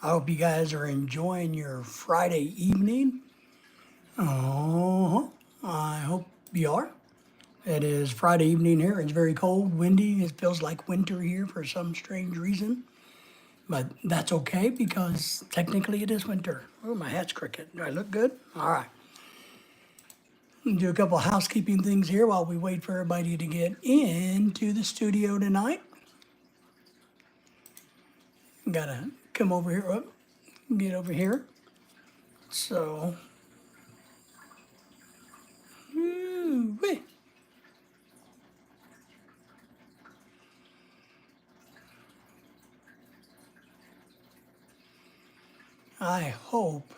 I hope you guys are enjoying your Friday evening. Oh, I hope you are. It is Friday evening here. It's very cold, windy. It feels like winter here for some strange reason. But that's okay because technically it is winter. Oh, my hat's crooked. Do I look good? All right. Do a couple housekeeping things here while we wait for everybody to get into the studio tonight. Gotta come over here. Get over here. So, wait. I hope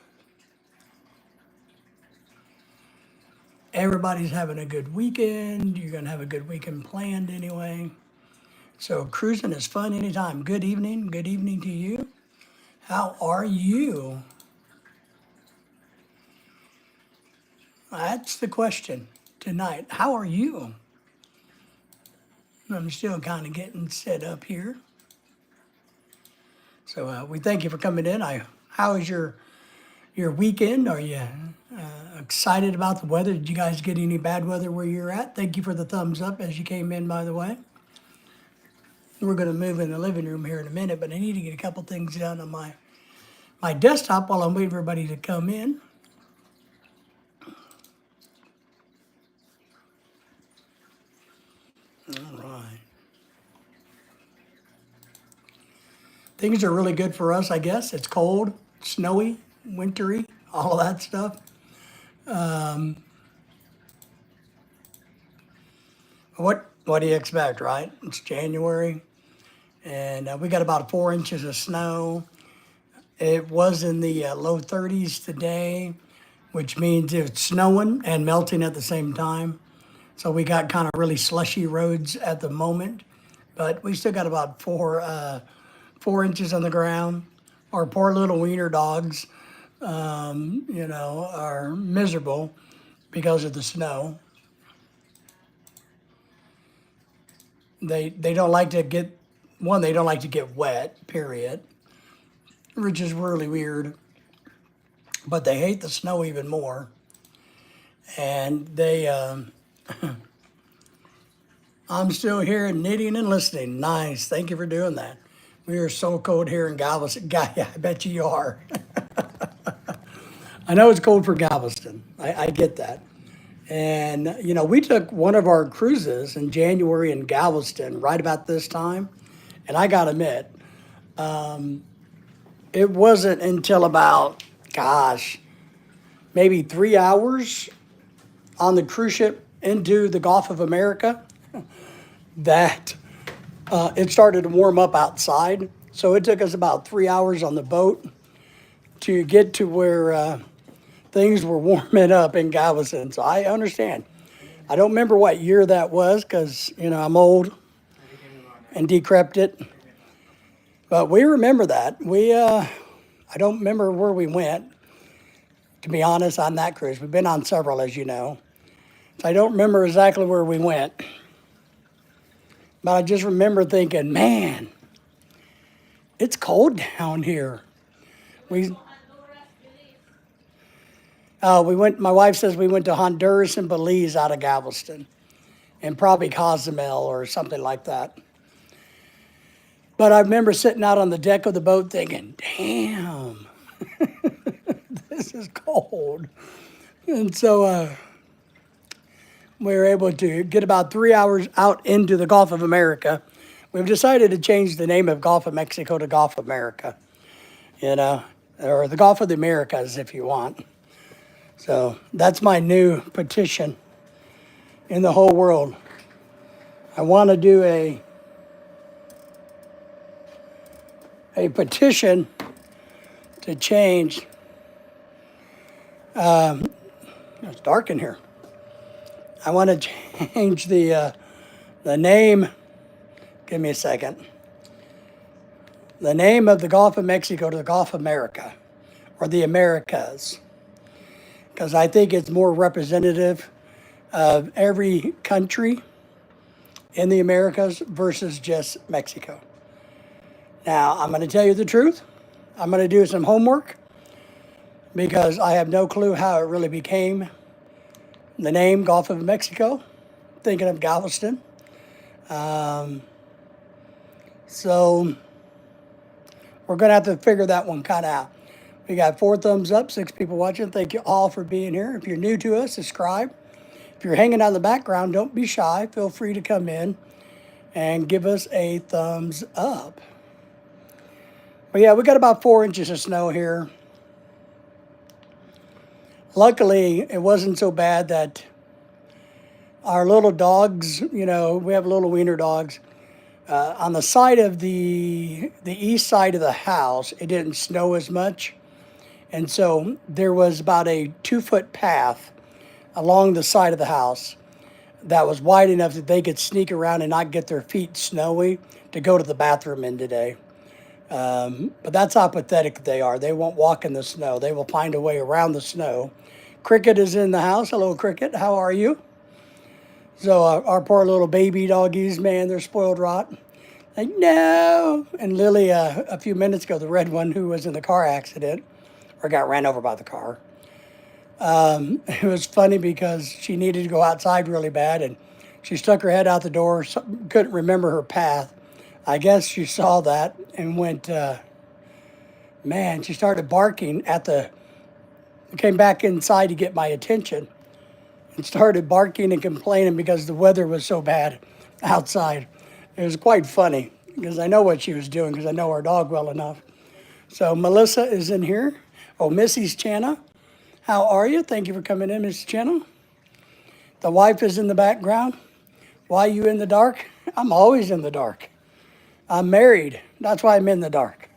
everybody's having a good weekend. You're going to have a good weekend planned anyway. So, cruising is fun anytime. Good evening. Good evening to you. How are you? That's the question tonight. How are you? I'm still kind of getting set up here. So, we thank you for coming in. How is your weekend? Are you excited about the weather? Did you guys get any bad weather where you're at? Thank you for the thumbs up as you came in, by the way. We're going to move in the living room here in a minute, but I need to get a couple things done on my desktop while I'm waiting for everybody to come in. All right. Things are really good for us, I guess. It's cold, snowy, wintry, all of that stuff. What do you expect, right? It's January, and we got about 4 inches of snow. It was in the low 30s today, which means it's snowing and melting at the same time. So we got kind of really slushy roads at the moment, but we still got about 4 inches on the ground. Our poor little wiener dogs, are miserable because of the snow. They don't like to get one. They don't like to get wet. Period, which is really weird. But they hate the snow even more, and I'm still here knitting and listening. Nice. Thank you for doing that. We are so cold here in Galveston. Yeah, I bet you are. I know it's cold for Galveston. I get that. And, we took one of our cruises in January in Galveston right about this time. And I got to admit, it wasn't until about, gosh, maybe 3 hours on the cruise ship into the Gulf of America that it started to warm up outside. So it took us about 3 hours on the boat to get to where things were warming up in Galveston. So I understand. I don't remember what year that was because, I'm old and decrepit. But we remember that. I don't remember where we went, to be honest, on that cruise. We've been on several, as you know. So I don't remember exactly where we went. But I just remember thinking, man, it's cold down here. We went. My wife says we went to Honduras and Belize out of Galveston, and probably Cozumel or something like that. But I remember sitting out on the deck of the boat thinking, damn, this is cold. And so we were able to get about 3 hours out into the Gulf of America. We've decided to change the name of Gulf of Mexico to Gulf of America, or the Gulf of the Americas if you want. So that's my new petition in the whole world. I want to do a petition to change. It's dark in here. I want to change the name. Give me a second. The name of the Gulf of Mexico to the Gulf of America, or the Americas, because I think it's more representative of every country in the Americas versus just Mexico. Now, I'm going to tell you the truth. I'm going to do some homework because I have no clue how it really became the name Gulf of Mexico, thinking of Galveston. So we're going to have to figure that one kind of out. We got 4 thumbs up, 6 people watching. Thank you all for being here. If you're new to us, subscribe. If you're hanging out in the background, don't be shy. Feel free to come in and give us a thumbs up. But yeah, we got about 4 inches of snow here. Luckily, it wasn't so bad that our little dogs, we have little wiener dogs. On the side of the east side of the house, it didn't snow as much. And so there was about a 2-foot path along the side of the house that was wide enough that they could sneak around and not get their feet snowy to go to the bathroom in today. But that's how pathetic they are. They won't walk in the snow. They will find a way around the snow. Cricket is in the house. Hello, Cricket. How are you? So our poor little baby doggies, man, they're spoiled rot. Like, no. And Lily, a few minutes ago, the red one who was in the car accident, or got ran over by the car. It was funny because she needed to go outside really bad, and she stuck her head out the door, couldn't remember her path. I guess she saw that and went, man, she started barking came back inside to get my attention and started barking and complaining because the weather was so bad outside. It was quite funny because I know what she was doing because I know our dog well enough. So Melissa is in here. Oh, Missy's Channa. How are you? Thank you for coming in, Miss Channa. The wife is in the background. Why are you in the dark? I'm always in the dark. I'm married. That's why I'm in the dark.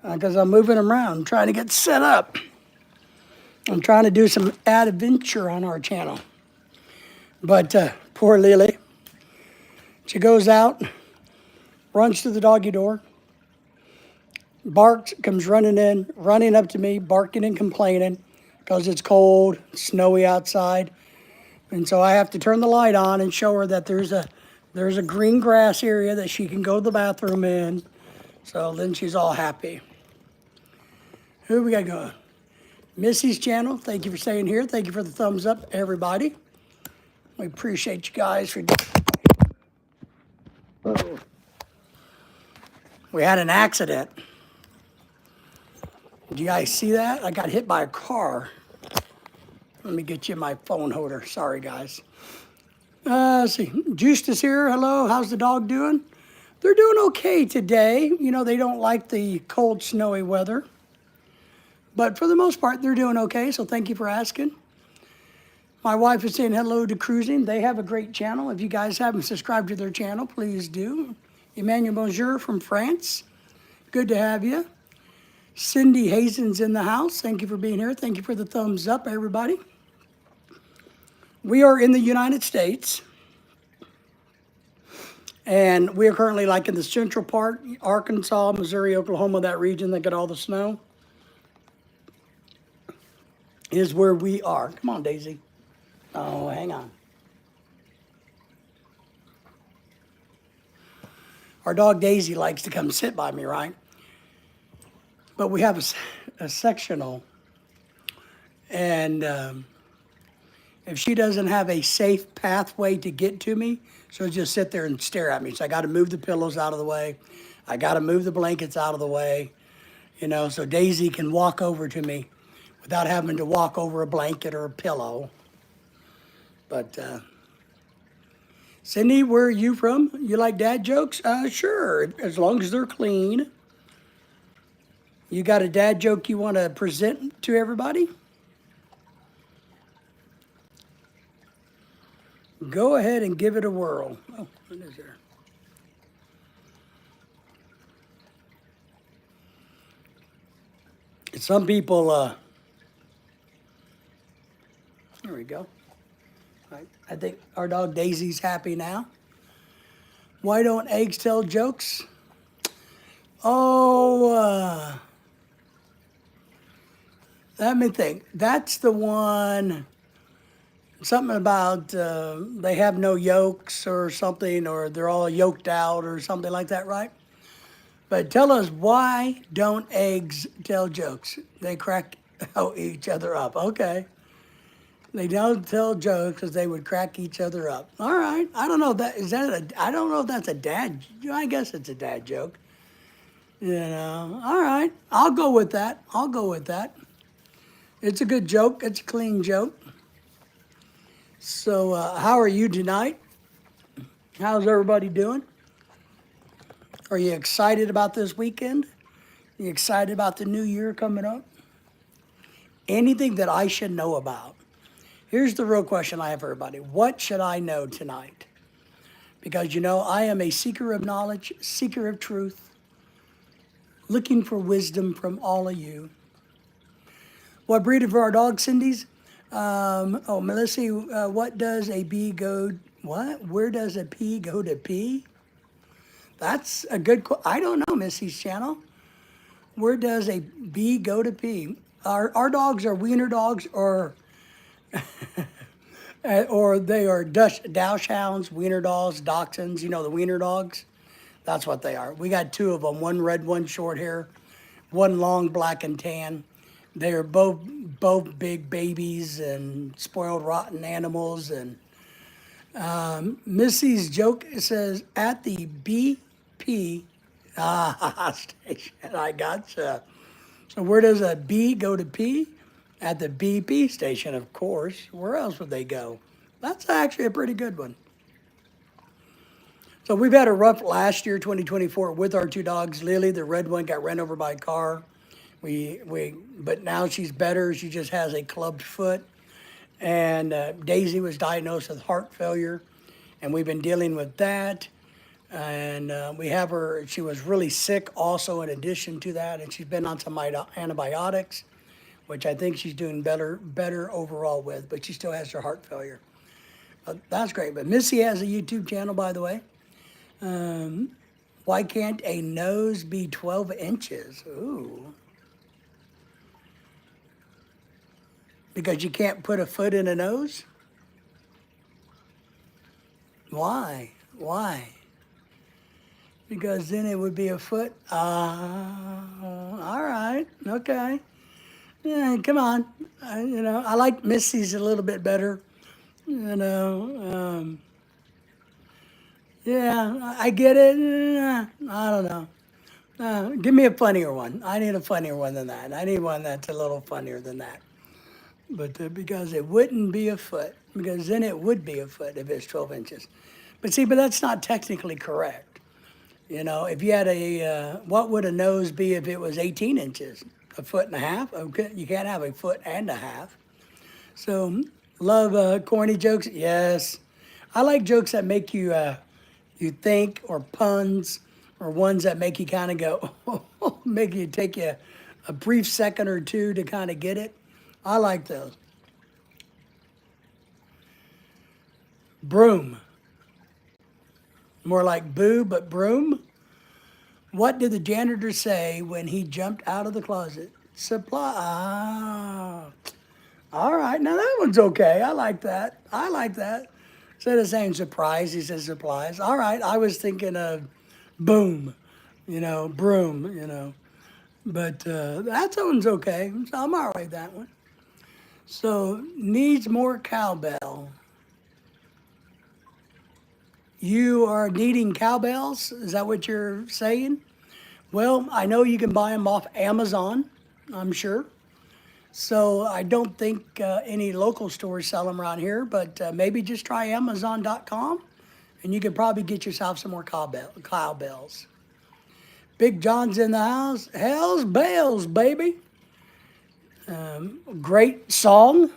Because I'm moving around, trying to get set up. I'm trying to do some adventure on our channel. But poor Lily. She goes out, runs to the doggy door, barks, comes running up to me, barking and complaining because it's cold, snowy outside. And so I have to turn the light on and show her that there's a green grass area that she can go to the bathroom in. So then she's all happy. Who we got going? Missy's channel, thank you for staying here. Thank you for the thumbs up, everybody. We appreciate you guys for... Oh. We had an accident. Did you guys see that? I got hit by a car. Let me get you my phone holder. Sorry, guys. Let's see. Juice is here. Hello. How's the dog doing? They're doing okay today. They don't like the cold, snowy weather. But for the most part, they're doing okay. So thank you for asking. My wife is saying hello to Cruising. They have a great channel. If you guys haven't subscribed to their channel, please do. Emmanuel Bonjour from France. Good to have you. Cindy Hazen's in the house. Thank you for being here. Thank you for the thumbs up, everybody. We are in the United States. And we are currently like in the central part, Arkansas, Missouri, Oklahoma, that region that got all the snow. Is where we are. Come on, Daisy. Oh, hang on. Our dog Daisy likes to come sit by me, right? But we have a sectional, and if she doesn't have a safe pathway to get to me, she'll just sit there and stare at me. So I got to move the pillows out of the way. I got to move the blankets out of the way, so Daisy can walk over to me without having to walk over a blanket or a pillow. But Cindy, where are you from? You like dad jokes? Sure, as long as they're clean. You got a dad joke you want to present to everybody? Go ahead and give it a whirl. Oh, what is there? Some people, there we go. I think our dog Daisy's happy now. Why don't eggs tell jokes? Oh, let me think. That's the one, something about they have no yolks or something, or they're all yolked out or something like that, right? But tell us, why don't eggs tell jokes? They crack each other up. Okay. They don't tell jokes because they would crack each other up. All right. I don't know if that is that a. I don't know if that's a dad. I guess it's a dad joke. You know. All right. I'll go with that. I'll go with that. It's a good joke. It's a clean joke. So, how are you tonight? How's everybody doing? Are you excited about this weekend? You excited about the new year coming up? Anything that I should know about? Here's the real question I have for everybody. What should I know tonight? Because, I am a seeker of knowledge, seeker of truth, looking for wisdom from all of you. What breed of our dog, Cindy's? Melissa, what does a bee go, what? Where does a pea go to pee? That's a good, I don't know, Missy's channel. Where does a bee go to pee? Our dogs are wiener dogs, or they are Dachshunds, hounds, wiener dogs, dachshunds, the wiener dogs. That's what they are. We got two of them, one red, one short hair, one long black and tan. They are both big babies and spoiled rotten animals. And Missy's joke says, at the BP station. I gotcha. So where does a bee go to pee? At the BP station, of course. Where else would they go? That's actually a pretty good one. So we've had a rough last year, 2024, with our two dogs. Lily, the red one, got ran over by a car. But now she's better. She just has a clubbed foot. And Daisy was diagnosed with heart failure, and we've been dealing with that. And we have her. She was really sick also in addition to that, and she's been on some antibiotics, which I think she's doing better overall with, but she still has her heart failure. That's great. But Missy has a YouTube channel, by the way. Why can't a nose be 12 inches? Ooh. Because you can't put a foot in a nose? Why? Because then it would be a foot. All right, okay. Yeah, come on. I like Missy's a little bit better. Yeah, I get it. I don't know. Give me a funnier one. I need a funnier one than that. I need one that's a little funnier than that. But because it wouldn't be a foot, because then it would be a foot if it's 12 inches. But that's not technically correct. If you had what would a nose be if it was 18 inches? A foot and a half? Okay, you can't have a foot and a half. So, love corny jokes? Yes. I like jokes that make you think, or puns, or ones that make you kind of go, make you take you a brief second or two to kind of get it. I like those. Broom. More like boo, but broom. What did the janitor say when he jumped out of the closet? Supply. All right, now that one's okay. I like that. Instead of saying surprise, he says supplies. All right, I was thinking of boom, broom, But that one's okay. So I'm all right with that one. So, needs more cowbell. You are needing cowbells? Is that what you're saying? Well, I know you can buy them off Amazon, I'm sure. So I don't think any local stores sell them around here, but maybe just try Amazon.com, and you could probably get yourself some more cowbells. Big John's in the house. Hell's bells, baby. Great song.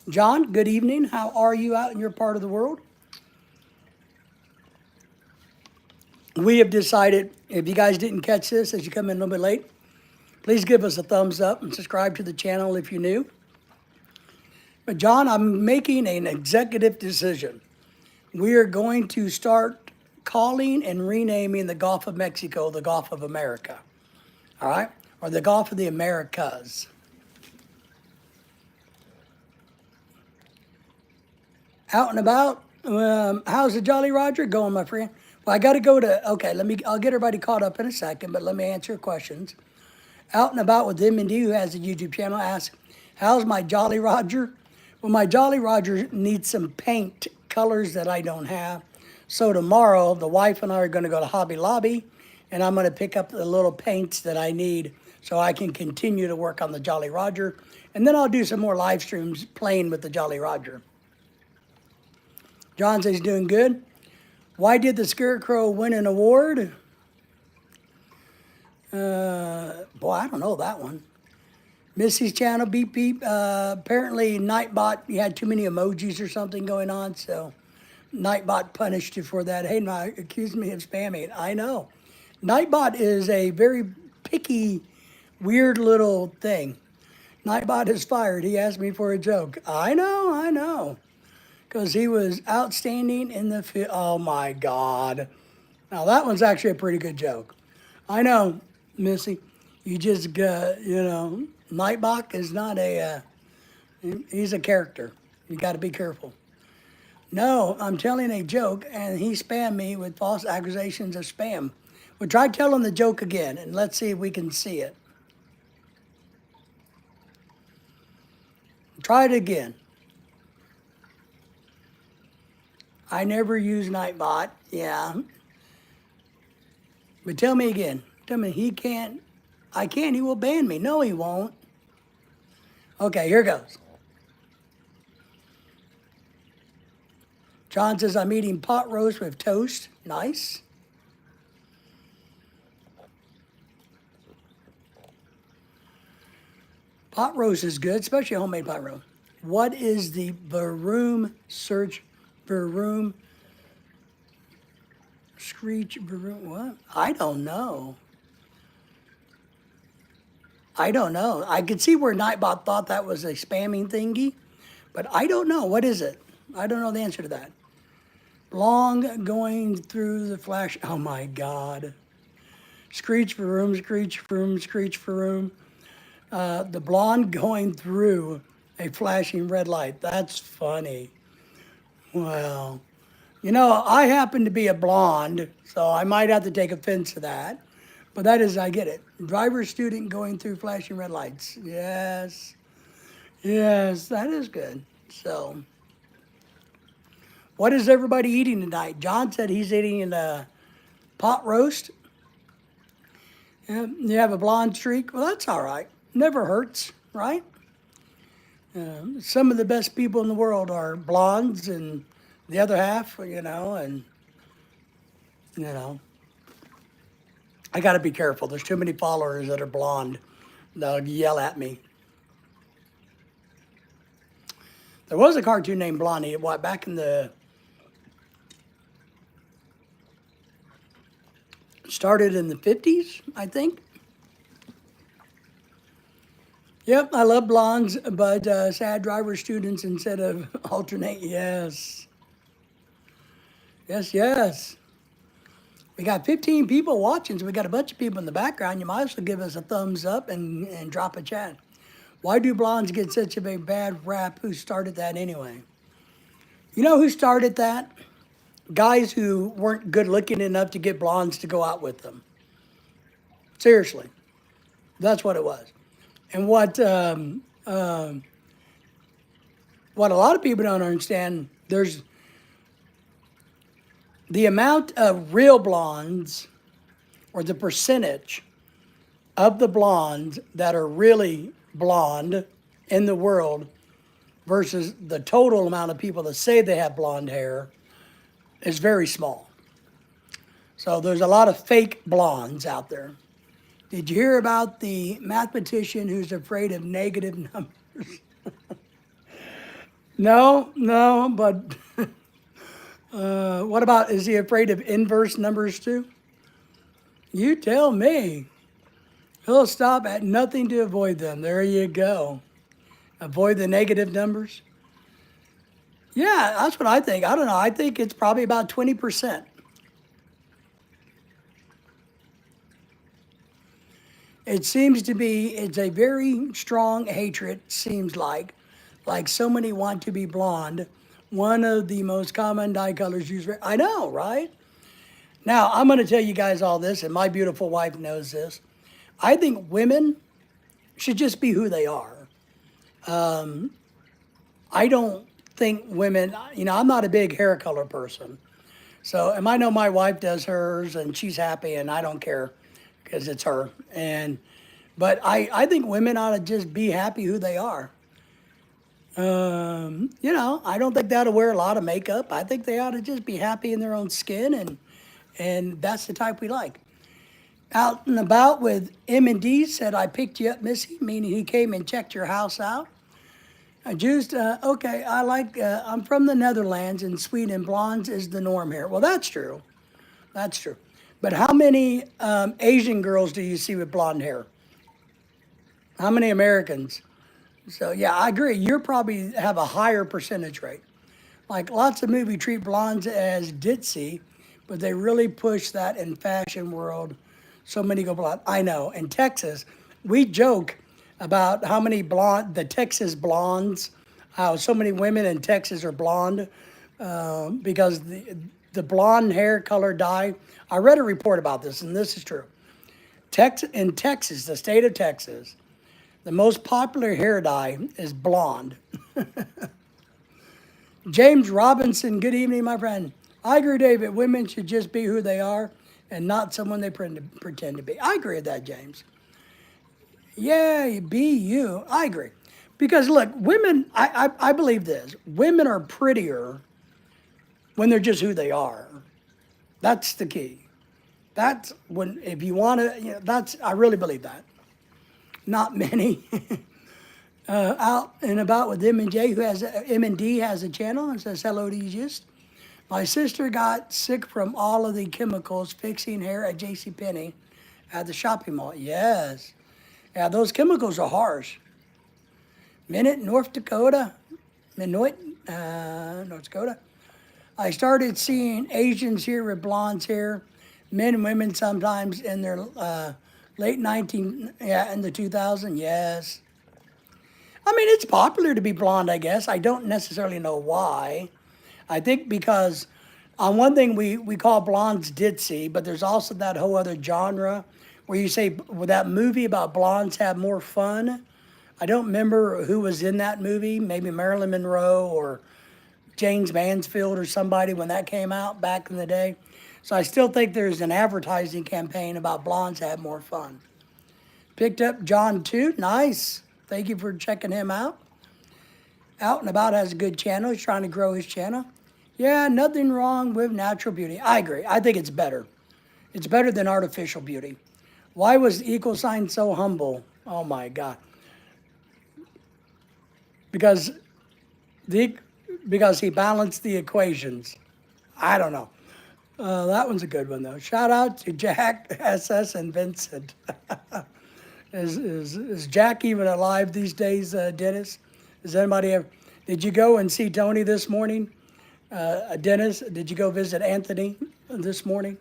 John, good evening. How are you out in your part of the world? We have decided, if you guys didn't catch this as you come in a little bit late, please give us a thumbs up and subscribe to the channel if you're new. But John, I'm making an executive decision. We are going to start calling and renaming the Gulf of Mexico the Gulf of America. All right? Or the Gulf of the Americas. Out and about. How's the Jolly Roger going, my friend? Well, I got to go to, okay, I'll get everybody caught up in a second, but let me answer your questions. Out and About with M&D, who has a YouTube channel, asks, how's my Jolly Roger? Well, my Jolly Roger needs some paint colors that I don't have. So tomorrow, the wife and I are going to go to Hobby Lobby, and I'm going to pick up the little paints that I need so I can continue to work on the Jolly Roger. And then I'll do some more live streams playing with the Jolly Roger. John says he's doing good. Why did the Scarecrow win an award? Boy, I don't know that one. Missy's channel, beep beep. Apparently, Nightbot, you had too many emojis or something going on, so Nightbot punished you for that. Hey, accused me of spamming. I know. Nightbot is a very picky, weird little thing. Nightbot is fired. He asked me for a joke. I know. Because he was outstanding in the field. Oh my God. Now that one's actually a pretty good joke. I know, Missy. You just, Nightbot is not he's a character. You got to be careful. No, I'm telling a joke and he spammed me with false accusations of spam. Well, try telling the joke again and let's see if we can see it. Try it again. I never use Nightbot. Yeah. But tell me again. Tell me he can't. I can't. He will ban me. No, he won't. Okay, here goes. John says, I'm eating pot roast with toast. Nice. Pot roast is good, especially homemade pot roast. What is the Varoom search? Varoom screech? Varoom what? I don't know. I could see where Nightbot thought that was a spamming thingy, but I don't know. What is it? I don't know the answer to that. Long going through the flash. Oh my God. Screech for room, screech for room, screech for room. The blonde going through a flashing red light. That's funny. Well, I happen to be a blonde, so I might have to take offense to that. But that is, I get it. Driver student going through flashing red lights. Yes, that is good. So, what is everybody eating tonight? John said he's eating a pot roast. You have a blonde streak. Well, that's all right. Never hurts, right? Some of the best people in the world are blondes, and the other half, I got to be careful. There's too many followers that are blonde. They'll yell at me. There was a cartoon named Blondie, back in the... Started in the 50s, I think. Yep, I love blondes, but sad driver students instead of alternate, yes. Yes. We got 15 people watching, so we got a bunch of people in the background. You might as well give us a thumbs up and drop a chat. Why do blondes get such a bad rap? Who started that anyway? You know who started that? Guys who weren't good looking enough to get blondes to go out with them. Seriously. That's what it was. And what a lot of people don't understand, there's the amount of real blondes, or the percentage of the blondes that are really blonde in the world versus the total amount of people that say they have blonde hair is very small. So there's a lot of fake blondes out there. Did you hear about the mathematician who's afraid of negative numbers? No, but what about, is he afraid of inverse numbers too? You tell me. He'll stop at nothing to avoid them. There you go. Avoid the negative numbers. Yeah, that's what I think. I don't know. I think it's probably about 20%. It seems to be, it's a very strong hatred, seems like so many want to be blonde. One of the most common dye colors used, I know, right? Now, I'm going to tell you guys all this, and my beautiful wife knows this. I think women should just be who they are. I don't think women, I'm not a big hair color person. So, and I know my wife does hers and she's happy and I don't care because it's her. But I think women ought to just be happy who they are. I don't think they ought to wear a lot of makeup. I think they ought to just be happy in their own skin, and that's the type we like. Out and about with M&D said, I picked you up, Missy, meaning he came and checked your house out. Just, okay, I'm from the Netherlands and Sweden, blondes is the norm here. Well, that's true. That's true. But how many Asian girls do you see with blonde hair? How many Americans? So, yeah, I agree. You probably have a higher percentage rate. Like lots of movies treat blondes as ditzy, but they really push that in fashion world. So many go blonde. I know. In Texas, we joke about how many the Texas blondes, how so many women in Texas are blonde because the blonde hair color dye. I read a report about this, and this is true. In Texas, the state of Texas, the most popular hair dye is blonde. James Robinson, good evening, my friend. I agree, David. Women should just be who they are and not someone they pretend to be. I agree with that, James. Yeah, be you. I agree. Because look, women, I believe this. Women are prettier when they're just who they are. That's the key. That's when, if you want to, I really believe that. Not many. Out and about with M&J, who has M&D has a channel and says hello to you. Just my sister got sick from all of the chemicals fixing hair at JCPenney at the shopping mall. Yes, yeah, those chemicals are harsh. Minot, North Dakota, North Dakota. I started seeing Asians here with blonde hair, men and women sometimes in their late in the 2000s. Yes. I mean, it's popular to be blonde, I guess. I don't necessarily know why. I think because on one thing we call blondes ditzy, but there's also that whole other genre where you say, with that movie about blondes have more fun. I don't remember who was in that movie, maybe Marilyn Monroe or James Mansfield or somebody when that came out back in the day. So I still think there's an advertising campaign about blondes have more fun. Picked up John Toot, nice. Thank you for checking him out. Out and About has a good channel. He's trying to grow his channel. Yeah, nothing wrong with natural beauty. I agree. I think it's better. It's better than artificial beauty. Why was the equal sign so humble? Oh my God. Because he balanced the equations. I don't know. That one's a good one though. Shout out to Jack, SS, and Vincent. Is Jack even alive these days, Dennis? Does anybody ever? Did you go and see Tony this morning? Dennis, did you go visit Anthony this morning?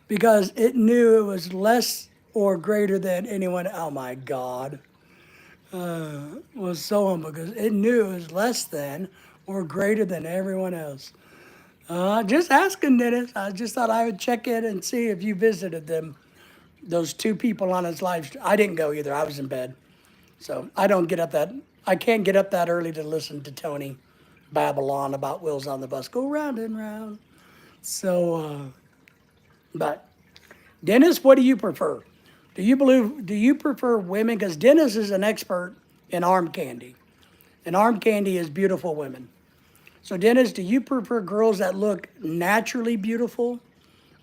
Because it knew it was less or greater than anyone. Oh my God. Was so humble because it knew it was less than or greater than everyone else. Just asking, Dennis. I just thought I would check in and see if you visited them. Those two people on his live stream. I didn't go either. I was in bed. So I can't get up that early to listen to Tony babble on about wheels on the bus. Go round and round. So, but Dennis, what do you prefer? Do you prefer women? Because Dennis is an expert in arm candy. And arm candy is beautiful women. So Dennis, do you prefer girls that look naturally beautiful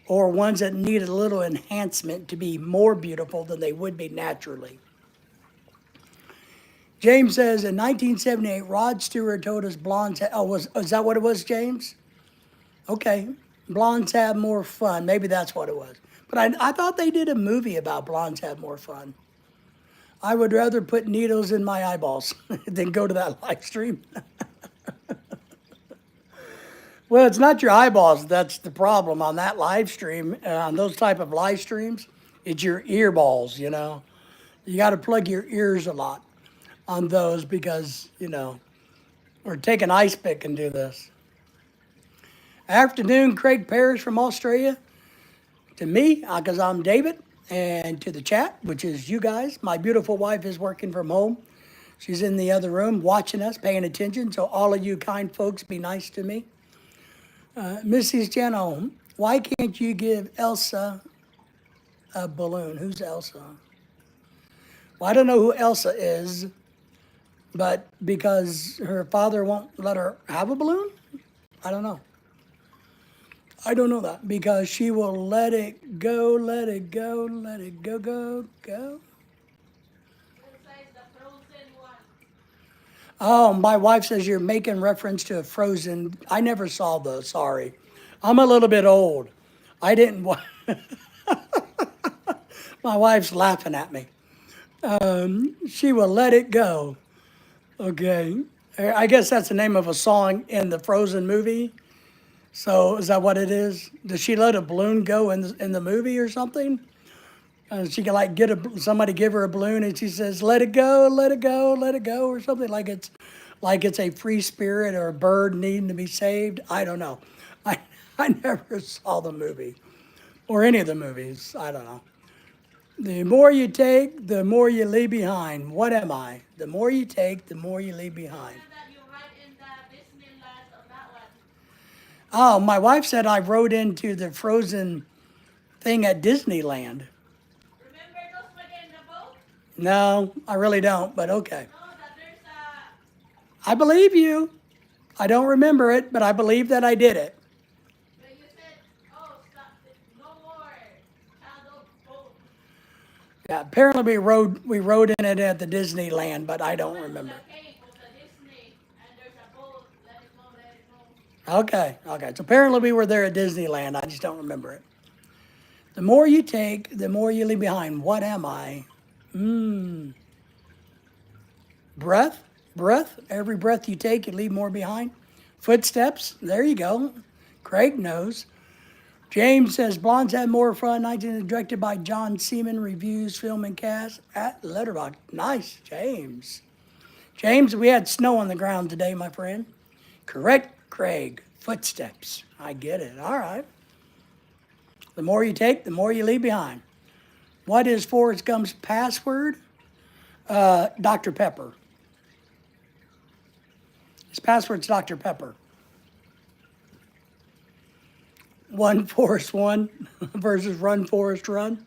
or ones that need a little enhancement to be more beautiful than they would be naturally? James says in 1978, Rod Stewart told us blondes. Is that what it was, James? Okay, blondes have more fun. Maybe that's what it was. But I thought they did a movie about blondes have more fun. I would rather put needles in my eyeballs than go to that live stream. Well, it's not your eyeballs that's the problem on that live stream. On those type of live streams, it's your ear balls, You got to plug your ears a lot on those because, or take an ice pick and do this. Afternoon, Craig Parrish from Australia. to me, because I'm David, and to the chat, which is you guys. My beautiful wife is working from home. She's in the other room watching us, paying attention. So all of you kind folks, be nice to me. Mrs. Jeno, why can't you give Elsa a balloon? Who's Elsa? Well, I don't know who Elsa is, but because her father won't let her have a balloon? I don't know. I don't know that because she will let it go, let it go, let it go, go, go. Oh, my wife says you're making reference to a Frozen. I never saw those, sorry. I'm a little bit old. I didn't. My wife's laughing at me. She will let it go. Okay. I guess that's the name of a song in the Frozen movie. So is that what it is? Does she let a balloon go in the movie or something? She can like somebody give her a balloon and she says, "Let it go, let it go, let it go," or something like it's a free spirit or a bird needing to be saved. I don't know. I I never saw the movie or any of the movies. I don't know. The more you take, the more you leave behind. What am I? The more you take, the more you leave behind. Oh, my wife said I rode into the Frozen thing at Disneyland. No, I really don't, but okay. I believe you. I don't remember it, but I believe that I did it. Yeah, apparently we rode in it at the Disneyland, but I don't remember. Okay, okay. So apparently we were there at Disneyland. I just don't remember it. The more you take, the more you leave behind. What am I? Breath, breath. Every breath you take, you leave more behind. Footsteps. There you go. Craig knows. James says Blondes Had More Fun. 19 directed by John Seaman. Reviews, film, and cast at Letterboxd. Nice, James. James, we had snow on the ground today, my friend. Correct, Craig. Footsteps. I get it. All right. The more you take, the more you leave behind. What is Forrest Gump's password? Dr. Pepper. His password's Dr. Pepper. One Forrest One versus Run Forrest Run.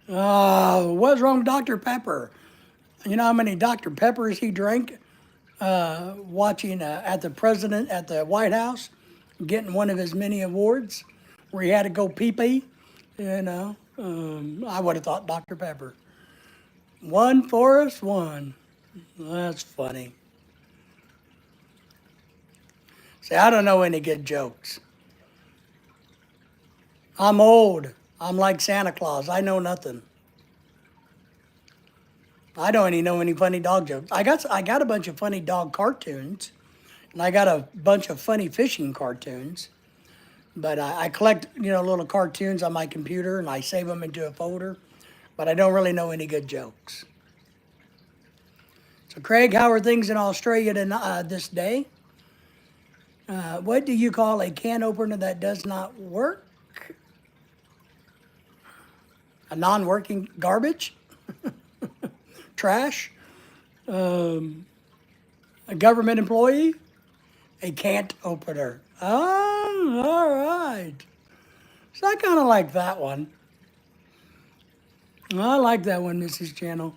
What's wrong with Dr. Pepper? You know how many Dr. Peppers he drank watching at the White House, getting one of his many awards where he had to go pee-pee? You know, I would have thought Dr. Pepper. One Forrest One. That's funny. See, I don't know any good jokes. I'm old. I'm like Santa Claus. I know nothing. I don't even know any funny dog jokes. I got a bunch of funny dog cartoons, and I got a bunch of funny fishing cartoons. But I collect, little cartoons on my computer, and I save them into a folder. But I don't really know any good jokes. So, Craig, how are things in Australia this day? What do you call a can opener that does not work? A non-working garbage? Trash? A government employee? A can't opener. Oh, all right. So I kind of like that one. I like that one, Mrs. Channel.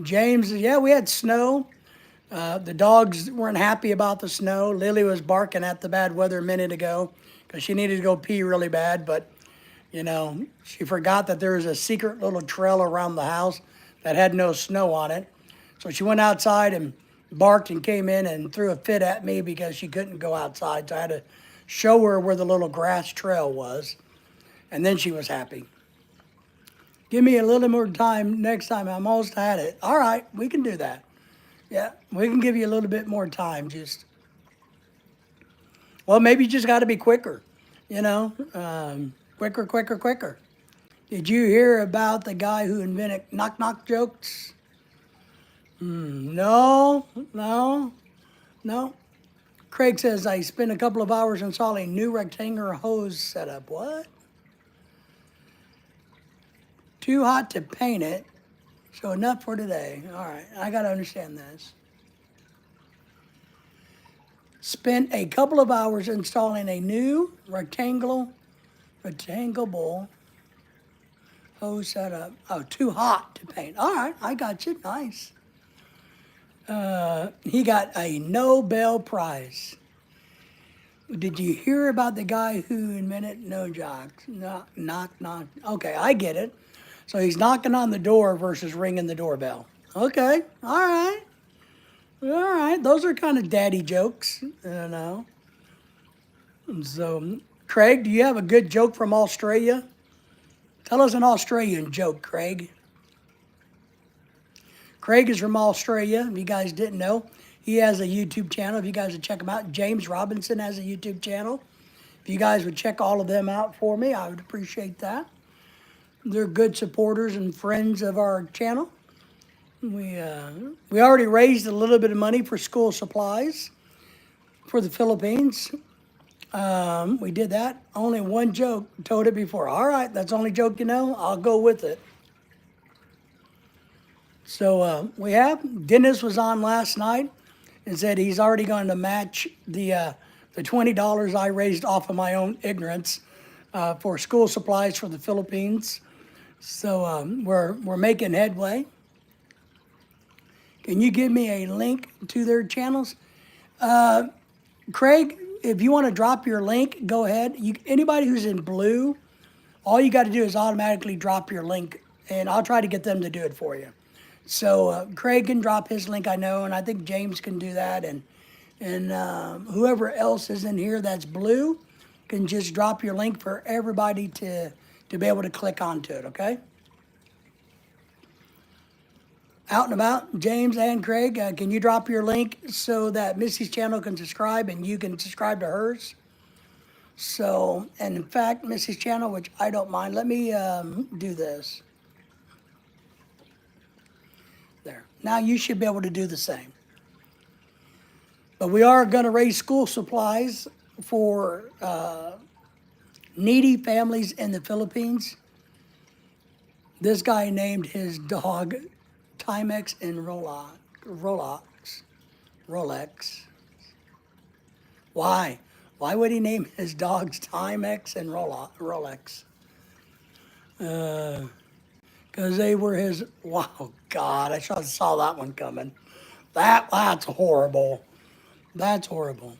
James, yeah, we had snow. The dogs weren't happy about the snow. Lily was barking at the bad weather a minute ago because she needed to go pee really bad, but she forgot that there was a secret little trail around the house that had no snow on it. So she went outside and barked and came in and threw a fit at me because she couldn't go outside. So I had to show her where the little grass trail was. And then she was happy. Give me a little more time next time. I'm almost at it. All right, we can do that. Yeah, we can give you a little bit more time. Well, maybe you just got to be quicker, quicker, quicker, quicker. Did you hear about the guy who invented knock-knock jokes? No, no, no. Craig says, I spent a couple of hours installing new rectangular hose setup. What? Too hot to paint it, so enough for today. All right, I got to understand this. Spent a couple of hours installing a new rectangle hose setup. Oh, too hot to paint. All right, I got you. Nice. He got a Nobel Prize. Did you hear about the guy who invented no jocks? Knock. Okay, I get it. So he's knocking on the door versus ringing the doorbell. Okay, all right. All right, those are kind of daddy jokes, you know. So, Craig, do you have a good joke from Australia? Tell us an Australian joke, Craig. Craig is from Australia, if you guys didn't know. He has a YouTube channel, if you guys would check him out. James Robinson has a YouTube channel. If you guys would check all of them out for me, I would appreciate that. They're good supporters and friends of our channel. We already raised a little bit of money for school supplies for the Philippines. We did that. Only one joke. Told it before. All right, that's the only joke you know. I'll go with it. So we have. Dennis was on last night and said he's already going to match the $20 I raised off of my own ignorance for school supplies for the Philippines. So we're making headway. Can you give me a link to their channels? Craig, if you want to drop your link, go ahead. Anybody who's in blue, all you got to do is automatically drop your link, and I'll try to get them to do it for you. So Craig can drop his link, I know, and I think James can do that, and whoever else is in here that's blue can just drop your link for everybody to be able to click onto it, okay? Out and about, James and Craig, can you drop your link so that Missy's channel can subscribe and you can subscribe to hers? So, and in fact, Missy's channel, which I don't mind, let me do this. There. Now you should be able to do the same. But we are going to raise school supplies for needy families in the Philippines. This guy named his dog Timex and Rolex. Why? Why would he name his dogs Timex and Rolex? Because they were his. Wow, God! I saw that one coming. That's horrible. That's horrible.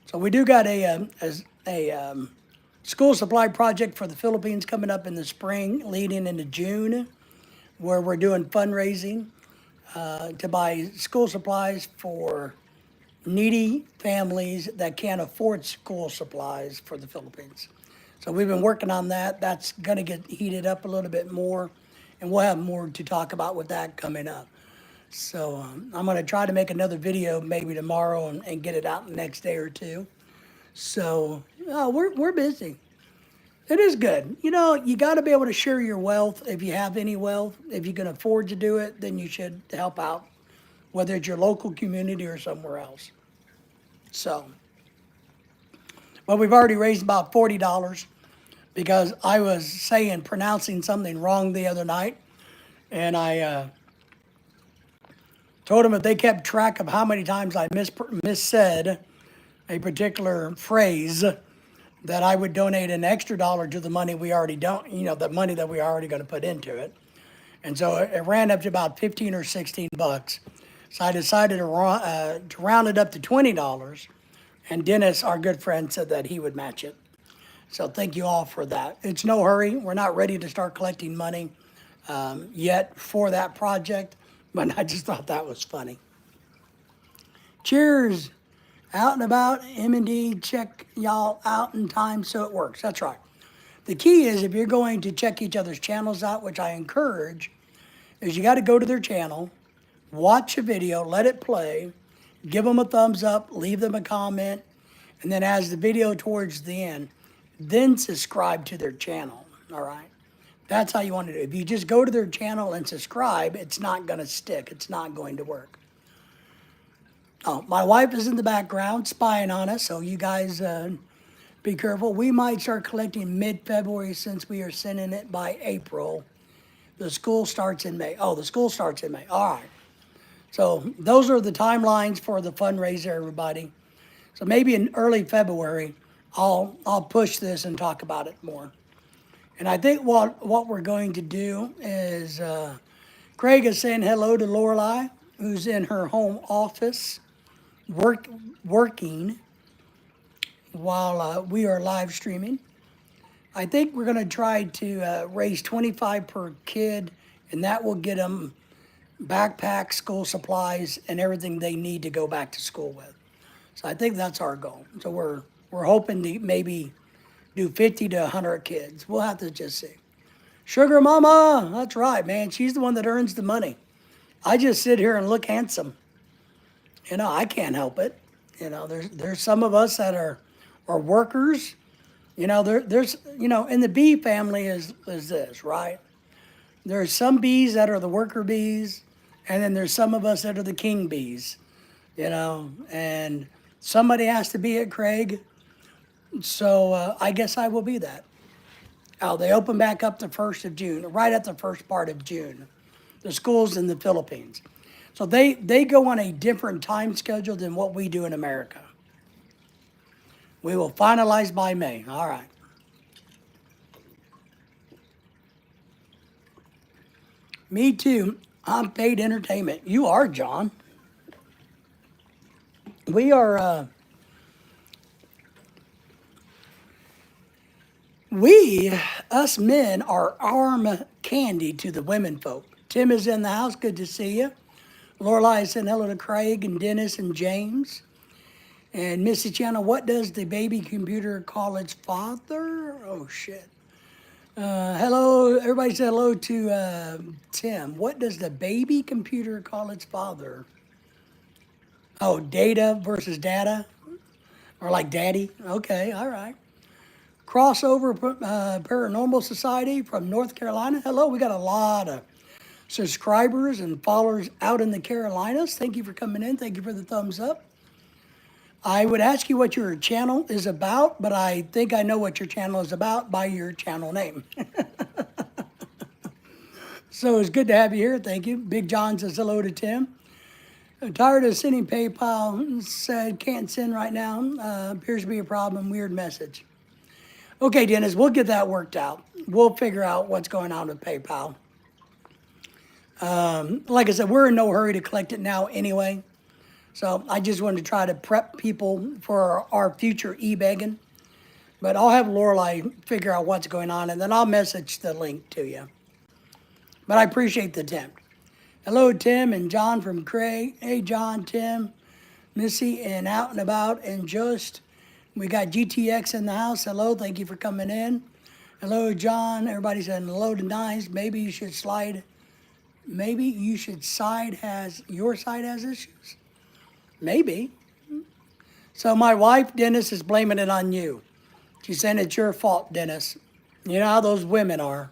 So we do got a school supply project for the Philippines coming up in the spring, leading into June, where we're doing fundraising to buy school supplies for needy families that can't afford school supplies for the Philippines. So we've been working on that. That's going to get heated up a little bit more, and we'll have more to talk about with that coming up. So I'm going to try to make another video maybe tomorrow and get it out the next day or two. So we're busy. It is good. You know, you got to be able to share your wealth if you have any wealth. If you can afford to do it, then you should help out, whether it's your local community or somewhere else. So, well, we've already raised about $40 because I was pronouncing something wrong the other night, and I told them if they kept track of how many times I missaid a particular phrase, that I would donate an extra $1 to the money we already don't, the money that we are already going to put into it. And so it ran up to about 15 or 16 bucks. So I decided to round it up to $20. And Dennis, our good friend, said that he would match it. So thank you all for that. It's no hurry. We're not ready to start collecting money yet for that project, but I just thought that was funny. Cheers. Out and about, M&D, check y'all out in time so it works. That's right. The key is if you're going to check each other's channels out, which I encourage, is you got to go to their channel, watch a video, let it play, give them a thumbs up, leave them a comment, and then as the video towards the end, then subscribe to their channel, all right? That's how you want to do it. If you just go to their channel and subscribe, it's not going to stick. It's not going to work. Oh, my wife is in the background spying on us, so you guys be careful. We might start collecting mid-February since we are sending it by April. The school starts in May. Oh, the school starts in May. All right. So those are the timelines for the fundraiser, everybody. So maybe in early February, I'll push this and talk about it more. And I think what we're going to do is Craig is saying hello to Lorelei, who's in her home office working while we are live streaming. I think we're going to try to raise 25 per kid, and that will get them backpacks, school supplies, and everything they need to go back to school with. So I think that's our goal. So we're hoping to maybe do 50 to 100 kids. We'll have to just see. Sugar Mama, that's right, man. She's the one that earns the money. I just sit here and look handsome. You know, I can't help it. You know, there's some of us that are workers. You know, there's in the bee family is this, right? There's some bees that are the worker bees, and then there's some of us that are the king bees. You know, and somebody has to be it, Craig. So I guess I will be that. Oh, they open back up the 1st of June, right at the first part of June. The schools in the Philippines. So they go on a different time schedule than what we do in America. We will finalize by May. All right. Me too. I'm paid entertainment. You are, John. We are, us men are arm candy to the women folk. Tim is in the house. Good to see you. Lorelei said hello to Craig and Dennis and James. And Missy Channel, what does the baby computer call its father? Oh, shit. Hello, everybody said hello to Tim. What does the baby computer call its father? Oh, data versus data? Or like daddy? Okay, all right. Crossover Paranormal Society from North Carolina. Hello, we got a lot of subscribers and followers out in the Carolinas. Thank you for coming in. Thank you for the thumbs up. I would ask you what your channel is about, but I think I know what your channel is about by your channel name. So it's good to have you here. Thank you. Big John says hello to Tim. I'm tired of sending PayPal. Said can't send right now. Appears to be a problem. Weird message. Okay, Dennis, we'll get that worked out. We'll figure out what's going on with PayPal. Like I said, we're in no hurry to collect it now anyway. So I just wanted to try to prep people for our future e-begging. But I'll have Lorelei figure out what's going on, and then I'll message the link to you. But I appreciate the attempt. Hello, Tim and John from Craig. Hey, John, Tim, Missy, and Out and About, and just, we got GTX in the house. Hello, thank you for coming in. Hello, John. Everybody said hello to Nice. Maybe you should slide. Maybe you should your side has issues. Maybe. So my wife, Dennis, is blaming it on you. She's saying it's your fault, Dennis. You know how those women are.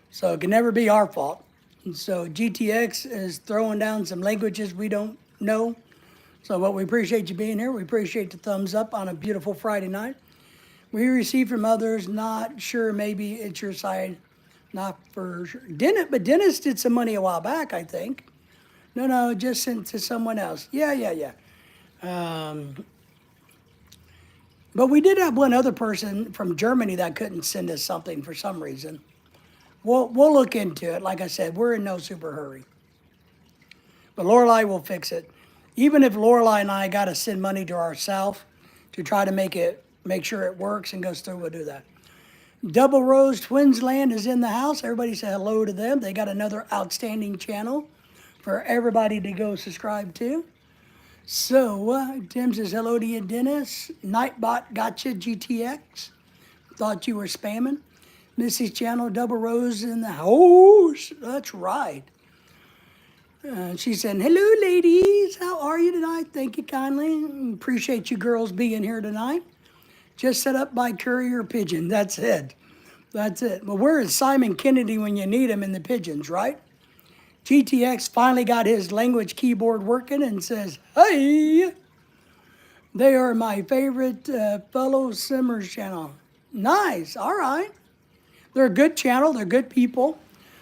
So it can never be our fault. And so GTX is throwing down some languages we don't know. So we appreciate you being here. We appreciate the thumbs up on a beautiful Friday night. We received from others, not sure, maybe it's your side, not for sure. But Dennis did some money a while back, I think. No, just sent to someone else. Yeah. But we did have one other person from Germany that couldn't send us something for some reason. We'll look into it. Like I said, we're in no super hurry. But Lorelei will fix it. Even if Lorelei and I got to send money to ourselves to try to make sure it works and goes through, we'll do that. Double Rose Twinsland is in the house. Everybody say hello to them. They got another outstanding channel for everybody to go subscribe to. So, Tim says hello to you, Dennis. Nightbot gotcha, GTX. Thought you were spamming. Missy's channel, Double Rose in the house. That's right. She said, hello, ladies. How are you tonight? Thank you kindly. Appreciate you girls being here tonight. Just set up by courier pigeon. That's it. Well, where is Simon Kennedy when you need him in the pigeons, right? GTX finally got his language keyboard working and says, hey. They are my favorite fellow Simmers channel. Nice. All right. They're a good channel. They're good people.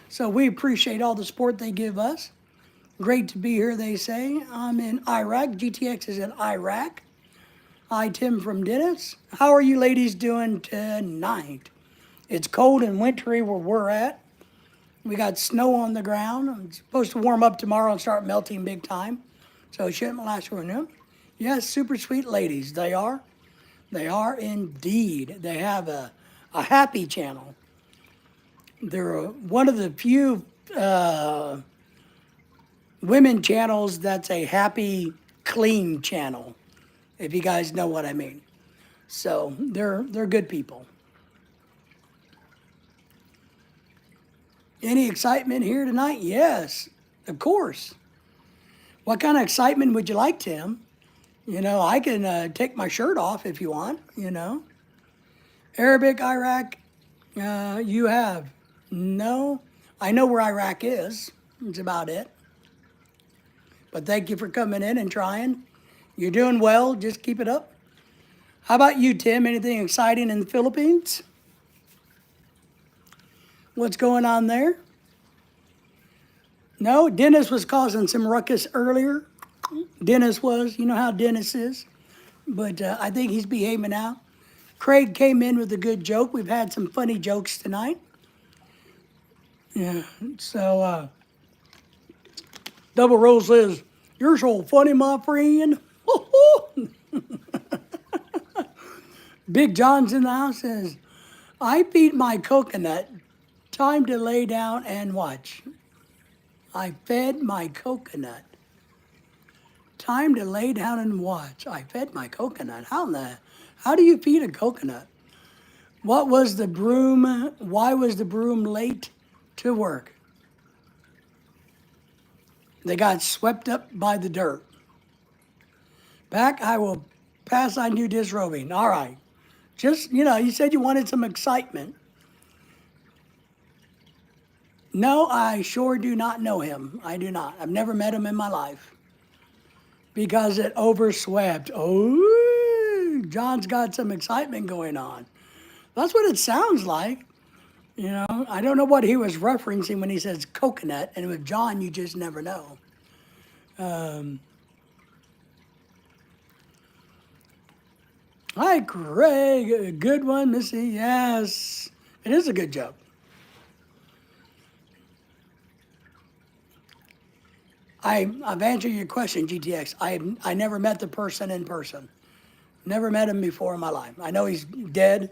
So we appreciate all the support they give us. Great to be here, they say. I'm in Iraq. GTX is in Iraq. Hi, Tim from Dennis. How are you ladies doing tonight? It's cold and wintry where we're at. We got snow on the ground. It's supposed to warm up tomorrow and start melting big time. So it shouldn't last for noon. Yes, super sweet ladies. They are. They are indeed. They have a happy channel. They're one of the few women channels that's a happy, clean channel, if you guys know what I mean. So they're good people. Any excitement here tonight? Yes, of course. What kind of excitement would you like, Tim? You know, I can take my shirt off if you want, you know. Arabic, Iraq, you have? No. I know where Iraq is. That's about it. But thank you for coming in and trying. You're doing well. Just keep it up. How about you, Tim? Anything exciting in the Philippines? What's going on there? No, Dennis was causing some ruckus earlier. Dennis was. You know how Dennis is. But I think he's behaving now. Craig came in with a good joke. We've had some funny jokes tonight. Yeah, so Double Rose says, "You're so funny, my friend." Big John's in the house says, "I beat my coconut. Time to lay down and watch. I fed my coconut. Time to lay down and watch. I fed my coconut." How do you feed a coconut? What was the broom? Why was the broom late to work? They got swept up by the dirt. Back, I will pass on you disrobing. All right. Just, you know, you said you wanted some excitement. No, I sure do not know him. I do not. I've never met him in my life. Because it overswept. Oh, John's got some excitement going on. That's what it sounds like. You know, I don't know what he was referencing when he says coconut, and with John, you just never know. Hi, Craig. A good one, Missy. Yes, it is a good joke. I've answered your question, GTX. I never met the person in person. Never met him before in my life. I know he's dead,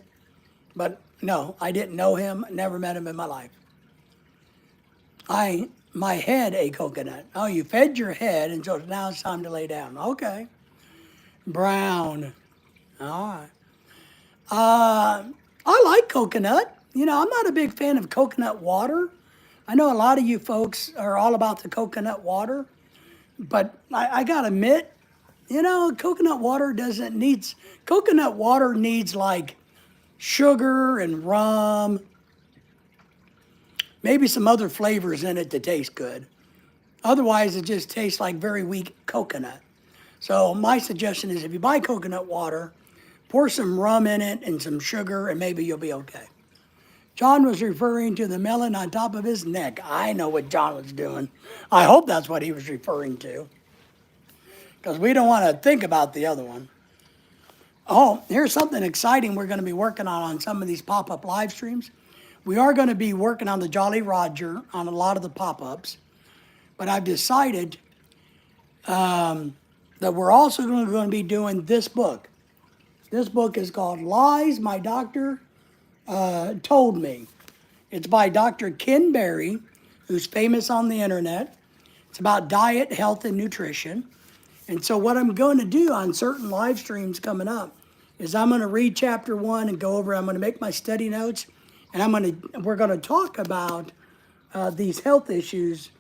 but no, I didn't know him. Never met him in my life. My head a coconut. Oh, you fed your head, and so now it's time to lay down. Okay. Brown. All right. I like coconut. You know, I'm not a big fan of coconut water. I know a lot of you folks are all about the coconut water, but I gotta admit, you know, coconut water needs like sugar and rum, maybe some other flavors in it to taste good. Otherwise, it just tastes like very weak coconut. So my suggestion is if you buy coconut water, pour some rum in it and some sugar, and maybe you'll be okay. John was referring to the melon on top of his neck. I know what John was doing. I hope that's what he was referring to, because we don't want to think about the other one. Oh, here's something exciting we're going to be working on some of these pop-up live streams. We are going to be working on the Jolly Roger on a lot of the pop-ups, but I've decided that we're also going to be doing this book. This book is called Lies My Doctor Told Me. It's by Dr. Ken Berry, who's famous on the internet. It's about diet, health, and nutrition. And so what I'm going to do on certain live streams coming up is I'm going to read chapter 1 and go over. I'm going to make my study notes, and we're going to talk about these health issues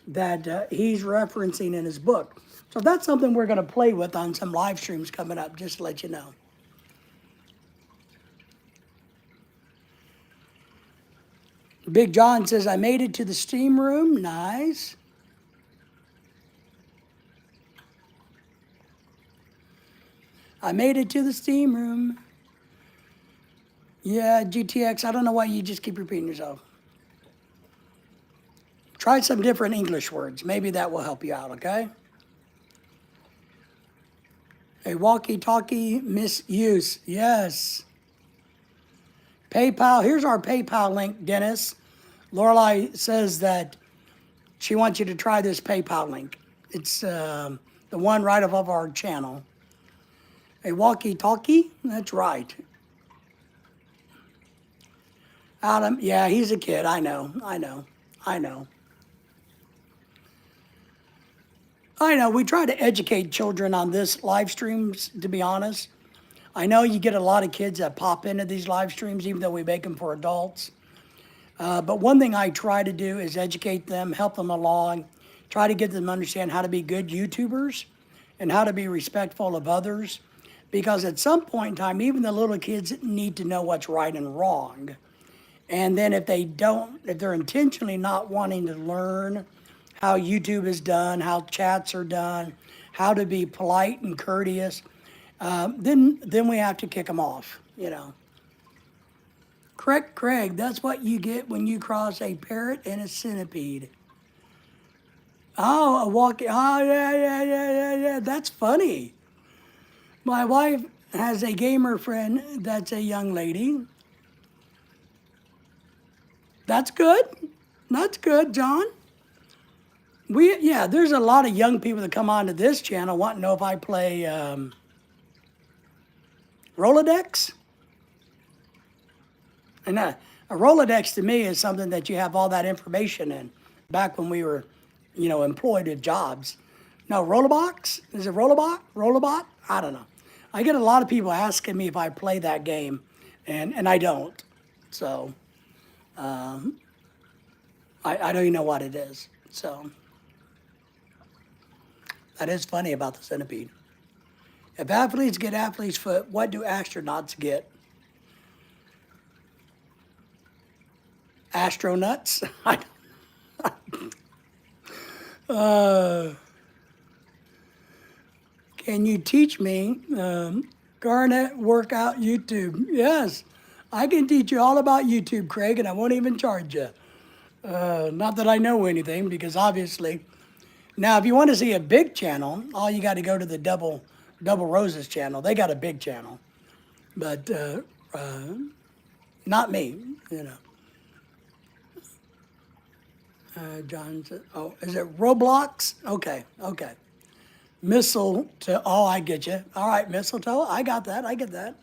that he's referencing in his book. So that's something we're going to play with on some live streams coming up, just to let you know. Big John says, I made it to the steam room. Nice. I made it to the steam room. Yeah, GTX, I don't know why you just keep repeating yourself. Try some different English words. Maybe that will help you out, okay? A walkie-talkie misuse. Yes. PayPal. Here's our PayPal link, Dennis. Lorelai says that she wants you to try this PayPal link. It's the one right above our channel. A walkie-talkie? That's right. Adam, yeah, he's a kid. I know. I know. We try to educate children on this live streams, to be honest. I know you get a lot of kids that pop into these live streams, even though we make them for adults. But one thing I try to do is educate them, help them along, try to get them to understand how to be good YouTubers and how to be respectful of others. Because at some point in time, even the little kids need to know what's right and wrong. And then if they're intentionally not wanting to learn how YouTube is done, how chats are done, how to be polite and courteous, then we have to kick them off. Correct, Craig. That's what you get when you cross a parrot and a centipede. Oh, a walkie. Oh, yeah. That's funny. My wife has a gamer friend that's a young lady. That's good. That's good, John. There's a lot of young people that come onto this channel wanting to know if I play Rolodex. And a Rolodex to me is something that you have all that information in. Back when we were, employed at jobs. No, Rollerbox? Is it Rollerbot? I don't know. I get a lot of people asking me if I play that game, and I don't. So, I don't even know what it is. So, that is funny about the centipede. If athletes get athlete's foot, what do astronauts get? Astronauts? Can you teach me Garnet workout YouTube? Yes, I can teach you all about YouTube, Craig, and I won't even charge you. Not that I know anything, because obviously, now if you want to see a big channel, all you got to go to the Double Roses channel. They got a big channel, but not me. John said, oh, is it Roblox? Okay. Mistletoe, oh, I get you. All right, mistletoe, I get that.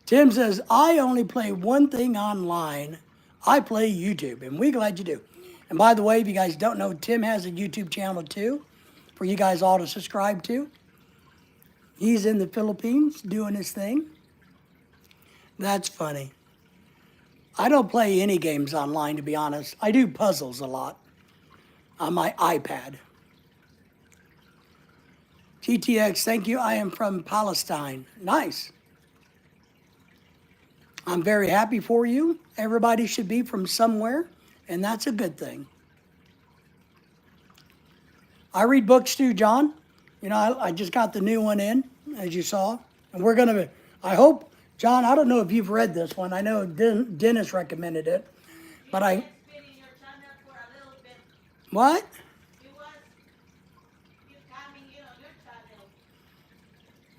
Tim says, I only play one thing online. I play YouTube, and we're glad you do. And by the way, if you guys don't know, Tim has a YouTube channel too, for you guys all to subscribe to. He's in the Philippines doing his thing. That's funny. I don't play any games online, to be honest. I do puzzles a lot on my iPad. GTX, thank you. I am from Palestine. Nice. I'm very happy for you. Everybody should be from somewhere, and that's a good thing. I read books too, John. I just got the new one in, as you saw. And I hope, John, I don't know if you've read this one. I know Dennis recommended it, but What?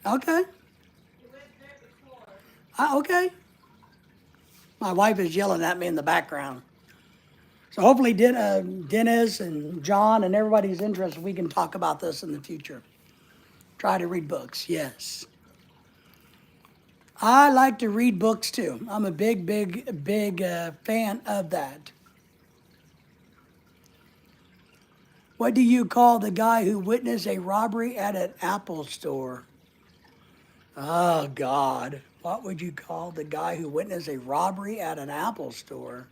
Okay. Okay. My wife is yelling at me in the background. So hopefully Dennis and John and everybody's interested, we can talk about this in the future. Try to read books, yes. I like to read books too. I'm a big fan of that. What do you call the guy who witnessed a robbery at an Apple store? Oh, God. What would you call the guy who witnessed a robbery at an Apple store?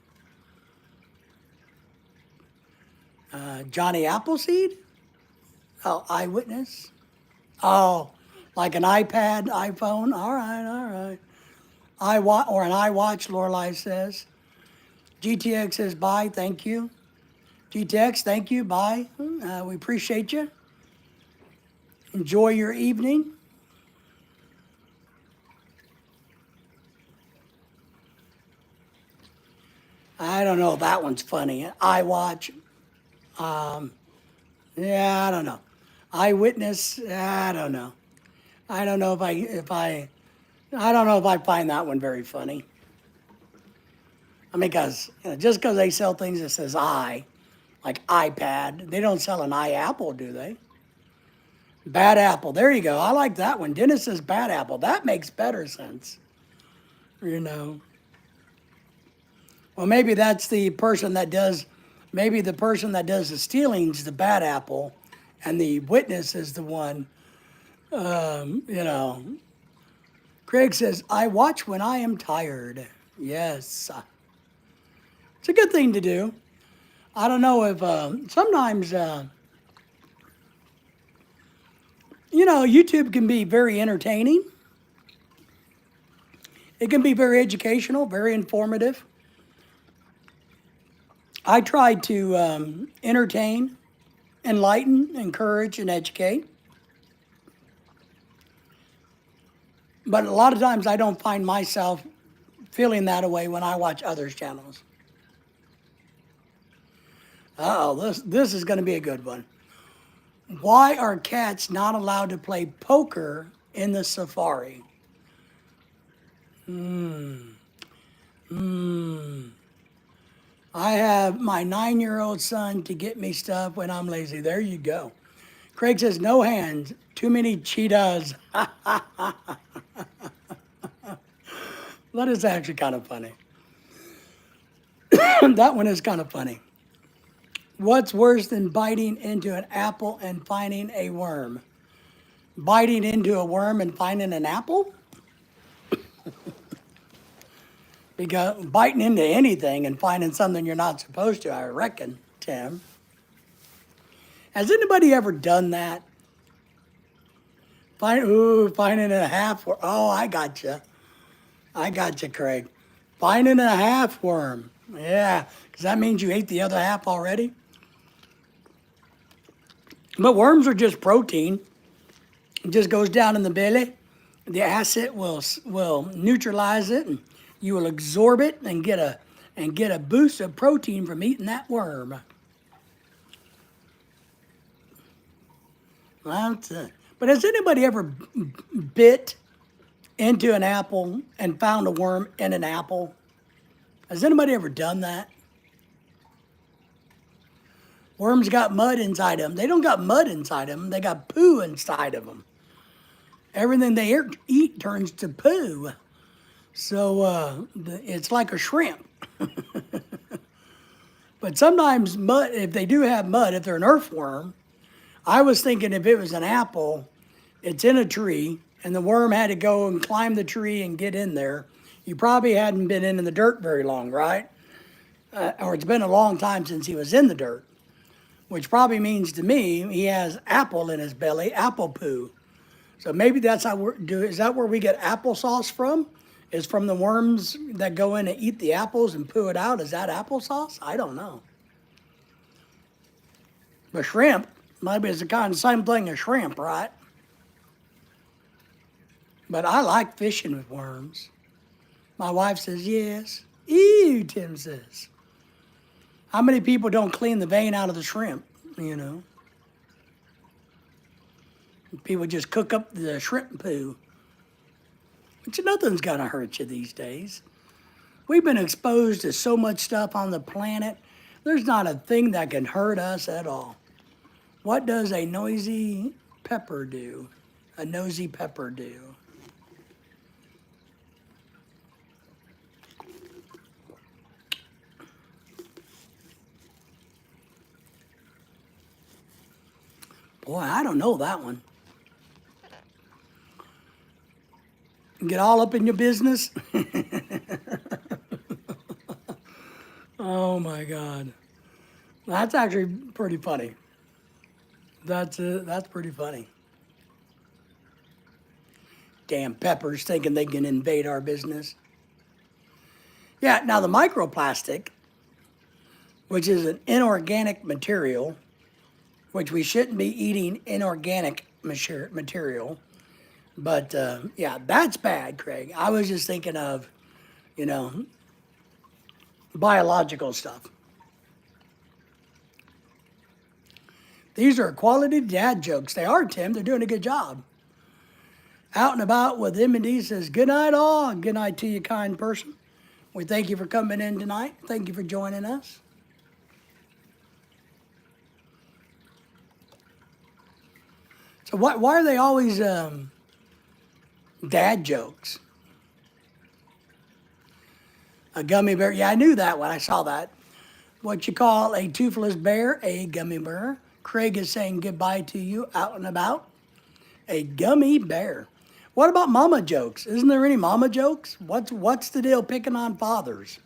Johnny Appleseed? Oh, eyewitness? Oh, like an iPad, iPhone? All right. Or an iWatch, Lorelai says. GTX says, bye, thank you. GTX, thank you, bye. We appreciate you. Enjoy your evening. I don't know. That one's funny. I watch. Yeah, I don't know. Eyewitness. I don't know. I don't know I don't know if I find that one very funny. I mean, because just because they sell things that says I, like iPad, they don't sell an iApple, do they? Bad apple. There you go. I like that one. Dennis says bad apple. That makes better sense. You know. Well, maybe that's the person that does. Maybe the person that does the stealing's the bad apple, and the witness is the one. You know. Craig says, "I watch when I am tired." Yes, it's a good thing to do. I don't know if sometimes YouTube can be very entertaining. It can be very educational, very informative. I try to entertain, enlighten, encourage, and educate. But a lot of times I don't find myself feeling that way when I watch others' channels. Oh, this is going to be a good one. Why are cats not allowed to play poker in the safari? I have my 9-year-old son to get me stuff when I'm lazy. There you go. Craig says, no hands, too many cheetahs. That is actually kind of funny. That one is kind of funny. What's worse than biting into an apple and finding a worm? Biting into a worm and finding an apple? Because biting into anything and finding something you're not supposed to, I reckon, Tim. Has anybody ever done that? Finding a half worm. Oh, I got you. I got you, Craig. Finding a half worm. Yeah, because that means you ate the other half already. But worms are just protein. It just goes down in the belly. The acid will neutralize it, and you will absorb it and get a boost of protein from eating that worm. But has anybody ever bit into an apple and found a worm in an apple? Has anybody ever done that? Worms got mud inside them. They don't got mud inside them. They got poo inside of them. Everything they eat turns to poo. So it's like a shrimp. But sometimes mud, if they do have mud, if they're an earthworm, I was thinking if it was an apple, it's in a tree, and the worm had to go and climb the tree and get in there. You probably hadn't been in the dirt very long, right? Or it's been a long time since he was in the dirt, which probably means to me he has apple in his belly, apple poo. So maybe that's how is that where we get applesauce from? Is from the worms that go in and eat the apples and poo it out? Is that applesauce? I don't know. But shrimp, maybe it's the kind of same thing as shrimp, right? But I like fishing with worms. My wife says yes. Ew, Tim says. How many people don't clean the vein out of the shrimp, you know? People just cook up the shrimp poo. Which nothing's gonna hurt you these days. We've been exposed to so much stuff on the planet. There's not a thing that can hurt us at all. What does a noisy pepper do? A nosy pepper do? Boy, I don't know that one. Get all up in your business? Oh my God. That's actually pretty funny. That's pretty funny. Damn peppers thinking they can invade our business. Yeah, now the microplastic, which is an inorganic material, which we shouldn't be eating inorganic material. But yeah, that's bad, Craig. I was just thinking of, you know, biological stuff. These are quality dad jokes. They are, Tim. They're doing a good job. Out and about with M&D says, good night all. Good night to you, kind person. We thank you for coming in tonight. Thank you for joining us. So why are they always dad jokes? A gummy bear. Yeah, I knew that one. I saw that. What you call a toothless bear? A gummy bear. Craig is saying goodbye to you out and about. A gummy bear. What about mama jokes? Isn't there any mama jokes? What's the deal picking on fathers?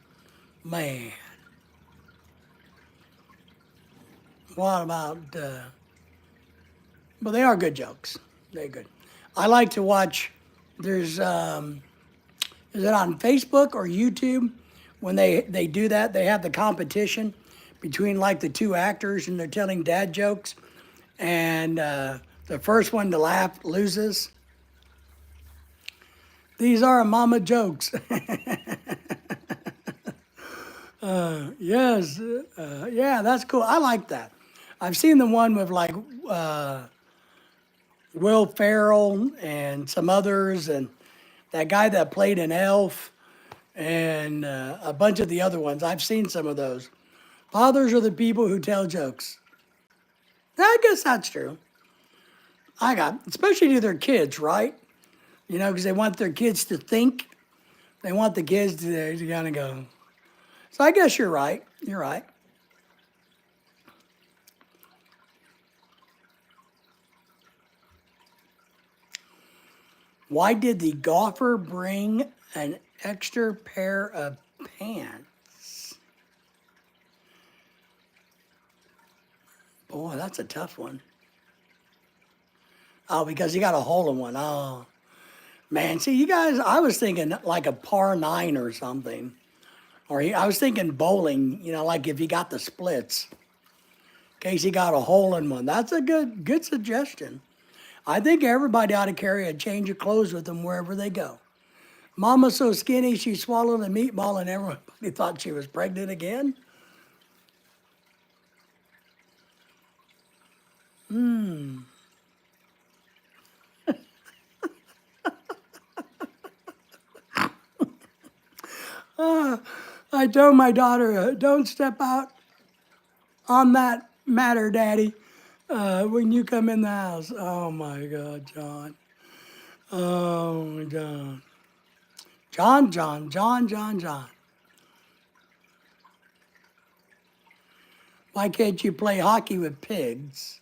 Man. What about, well, they are good jokes. They're good. I like to watch, there's, is it on Facebook or YouTube? When they do that, they have the competition between like the two actors and they're telling dad jokes. And the first one to laugh loses. These are mama jokes. Yes, yeah, that's cool. I like that. I've seen the one with like Will Ferrell and some others, and that guy that played an elf, and a bunch of the other ones. I've seen some of those. Fathers are the people who tell jokes. I guess that's true. Especially to their kids, right? You know, because they want their kids to think. They want the kids to kind of go. So I guess you're right. You're right. Why did the golfer bring an extra pair of pants? Boy, that's a tough one. Oh, because he got a hole in one. Oh, man. See, you guys, I was thinking like a par 9 or something. I was thinking bowling, you know, like if he got the splits. In case he got a hole in one. That's a good suggestion. I think everybody ought to carry a change of clothes with them wherever they go. Mama's so skinny she swallowed a meatball and everybody thought she was pregnant again. I told my daughter, don't step out on that matter, Daddy, when you come in the house. Oh my God, John. Oh, John. John. Why can't you play hockey with pigs?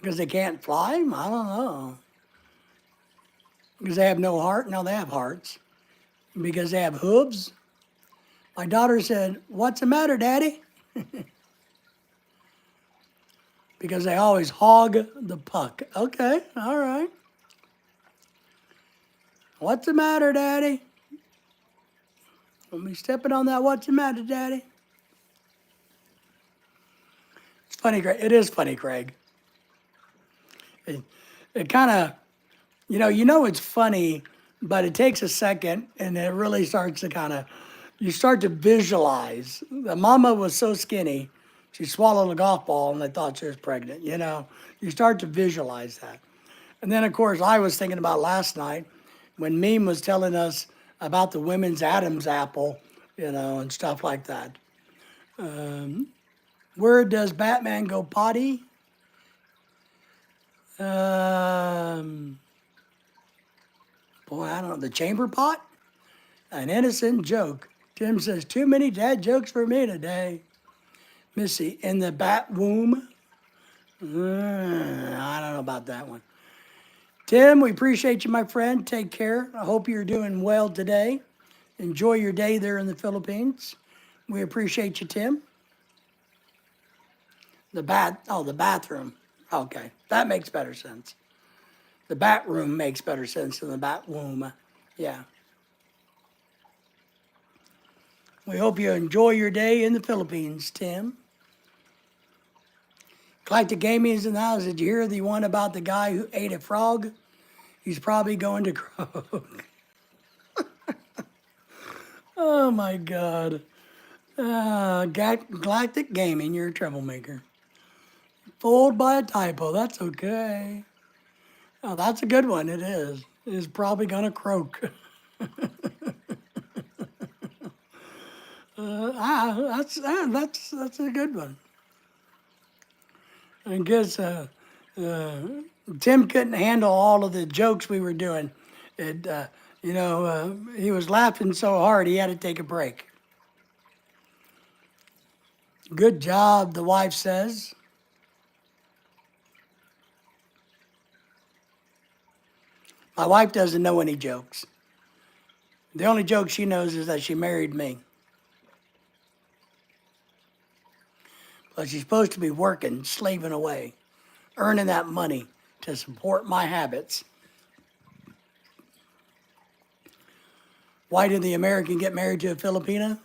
Because they can't fly? I don't know. Because they have no heart? No, they have hearts. Because they have hooves? My daughter said, what's the matter, Daddy? Because they always hog the puck. Okay, all right. What's the matter, Daddy? Don't be stepping on that. What's the matter, Daddy? It's funny, Craig. It is funny, Craig. It kind of, you know it's funny, but it takes a second and it really starts to kind of, you start to visualize. The mama was so skinny, she swallowed a golf ball and they thought she was pregnant, you know. You start to visualize that. And then, of course, I was thinking about last night when Meme was telling us about the women's Adam's apple, and stuff like that. Where does Batman go potty? Boy, I don't know. The chamber pot? An innocent joke. Tim says, too many dad jokes for me today. Missy, in the bat womb? I don't know about that one. Tim, we appreciate you, my friend. Take care. I hope you're doing well today. Enjoy your day there in the Philippines. We appreciate you, Tim. The bathroom. Okay, that makes better sense. The bat room makes better sense than the bat womb. Yeah. We hope you enjoy your day in the Philippines, Tim. Galactic Gaming's in the house. Did you hear the one about the guy who ate a frog? He's probably going to croak. Oh my God. Galactic Gaming, you're a troublemaker. Fooled by a typo, that's okay. Oh, that's a good one, it is. It is probably gonna croak. That's a good one. I guess Tim couldn't handle all of the jokes we were doing. It, he was laughing so hard he had to take a break. Good job, the wife says. My wife doesn't know any jokes. The only joke she knows is that she married me. But she's supposed to be working, slaving away, earning that money to support my habits. Why did the American get married to a Filipina?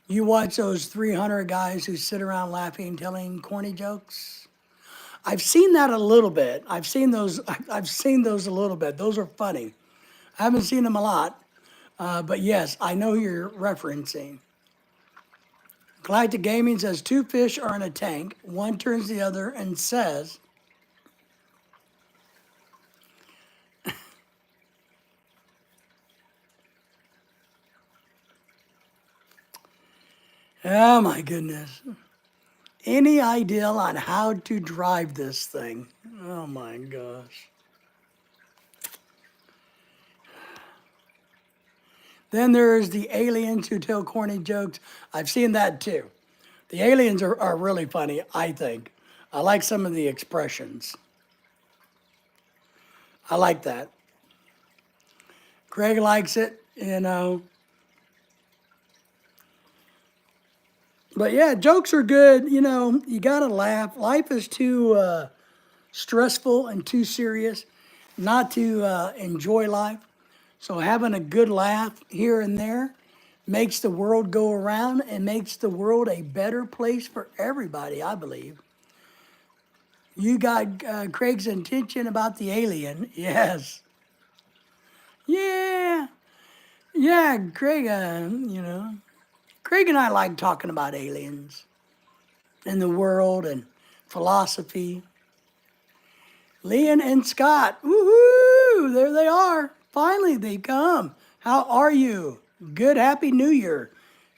You watch those 300 guys who sit around laughing, telling corny jokes. I've seen that a little bit. I've seen those a little bit. Those are funny. I haven't seen them a lot, but yes, I know who you're referencing. Galactic Gaming says 2 fish are in a tank. One turns the other and says, oh my goodness. Any idea on how to drive this thing? Oh my gosh. Then there's the aliens who tell corny jokes. I've seen that too. The aliens are really funny, I think. I like some of the expressions. I like that. Craig likes it, you know. But yeah, jokes are good. You know, you gotta laugh. Life is too stressful and too serious not to enjoy life. So having a good laugh here and there makes the world go around and makes the world a better place for everybody, I believe. You got Craig's intention about the alien. Yes. Yeah. Yeah, Craig, Craig and I like talking about aliens and the world and philosophy. Leon and Scott, woohoo! There they are. Finally, they come. How are you? Good, happy New Year.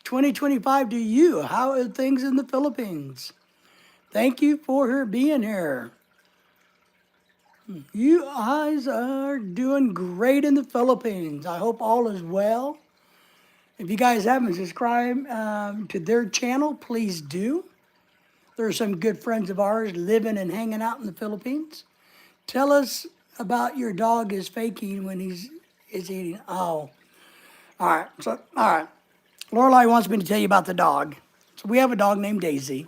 2025 to you. How are things in the Philippines? Thank you for her being here. You guys are doing great in the Philippines. I hope all is well. If you guys haven't subscribed to their channel, please do. There are some good friends of ours living and hanging out in the Philippines. Tell us about your dog is faking when is eating. Oh, all right. So, all right. Lorelai wants me to tell you about the dog. So we have a dog named Daisy,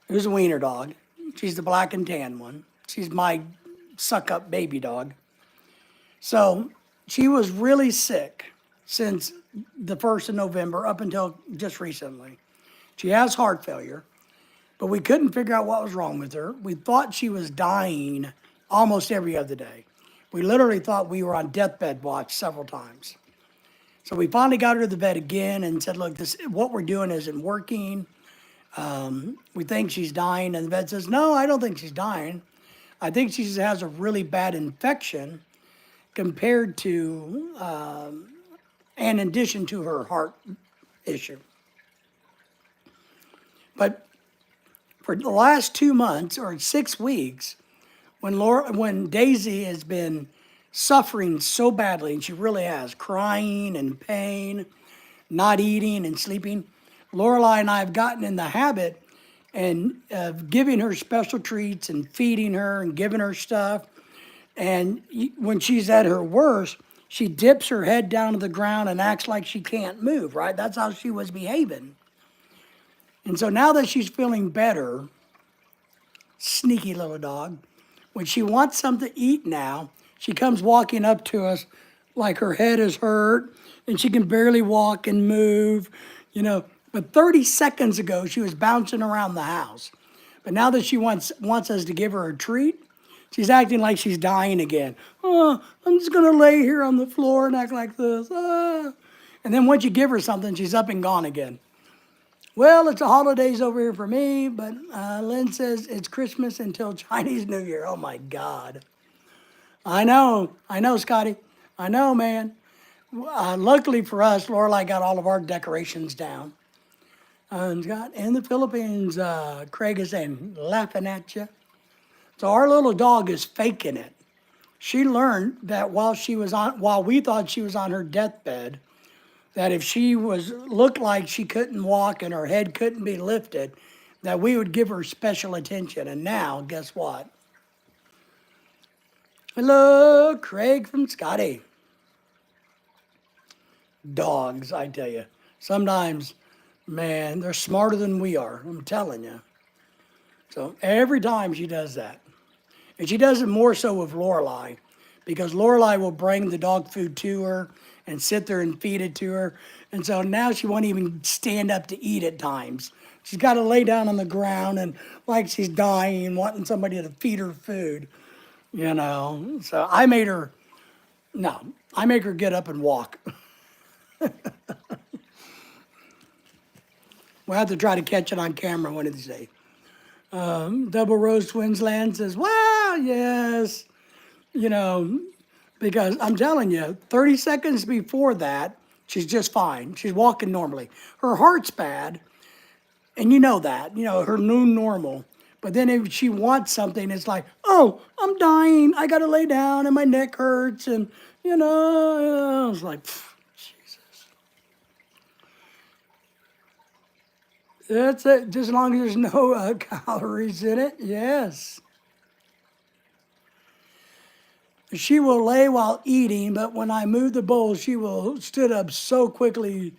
who's a wiener dog. She's the black and tan one. She's my suck-up baby dog. So she was really sick since the 1st of November up until just recently. She has heart failure, but we couldn't figure out what was wrong with her. We thought she was dying almost every other day. We literally thought we were on deathbed watch several times. So we finally got her to the vet again and said, look, what we're doing isn't working. We think she's dying. And the vet says, no, I don't think she's dying. I think she just has a really bad infection compared to, and in addition to her heart issue. But for the last 2 months or 6 weeks, when Daisy has been suffering so badly, and she really has, crying and pain, not eating and sleeping, Lorelai and I have gotten in the habit of giving her special treats and feeding her and giving her stuff. And when she's at her worst, she dips her head down to the ground and acts like she can't move, right? That's how she was behaving. And so now that she's feeling better, sneaky little dog, when she wants something to eat now, she comes walking up to us like her head is hurt and she can barely walk and move, But 30 seconds ago, she was bouncing around the house. But now that she wants us to give her a treat, she's acting like she's dying again. Oh, I'm just going to lay here on the floor and act like this. Ah. And then once you give her something, she's up and gone again. Well, it's the holidays over here for me, but Lynn says it's Christmas until Chinese New Year. Oh my God. I know, Scotty. I know, man. Luckily for us, Lorelai got all of our decorations down. And got in the Philippines, Craig is saying, laughing at you. So our little dog is faking it. She learned that while we thought she was on her deathbed, that if she looked like she couldn't walk and her head couldn't be lifted, that we would give her special attention. And now, guess what? Hello, Craig from Scotty. Dogs, I tell you. Sometimes, man, they're smarter than we are. I'm telling you. So every time she does that. And she does it more so with Lorelai, because Lorelai will bring the dog food to her and sit there and feed it to her. And so now she won't even stand up to eat at times. She's got to lay down on the ground and like she's dying, wanting somebody to feed her food, you know. So I make her get up and walk. We'll have to try to catch it on camera one of these days. Double Rose Twinsland says, wow, yes. You know, because I'm telling you, 30 seconds before that, she's just fine. She's walking normally. Her heart's bad, and you know that, her new normal. But then if she wants something, it's like, oh, I'm dying. I got to lay down, and my neck hurts, and, I was like, Jesus. That's it, just as long as there's no calories in it, yes. She will lay while eating, but when I move the bowl, she will stood up so quickly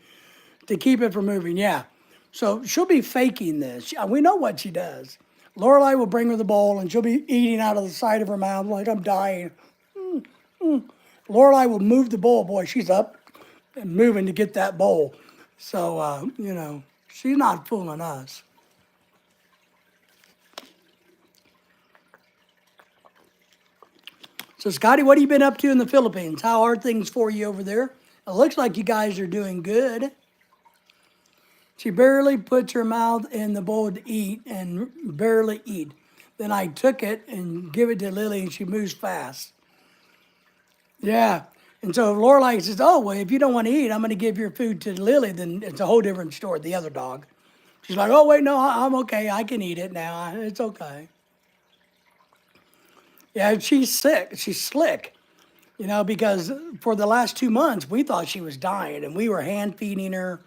to keep it from moving. Yeah. So she'll be faking this. We know what she does. Lorelai will bring her the bowl, and she'll be eating out of the side of her mouth like I'm dying. Lorelai will move the bowl. Boy, she's up and moving to get that bowl. So, she's not fooling us. So, Scotty, what have you been up to in the Philippines? How are things for you over there? It looks like you guys are doing good. She barely puts her mouth in the bowl to eat and barely eat. Then I took it and give it to Lily, and she moves fast. Yeah. And so if Lorelai says, oh, well, if you don't want to eat, I'm going to give your food to Lily, then it's a whole different story, the other dog. She's like, oh, wait, no, I'm okay. I can eat it now. It's okay. Yeah, she's sick. She's slick, because for the last 2 months, we thought she was dying, and we were hand feeding her,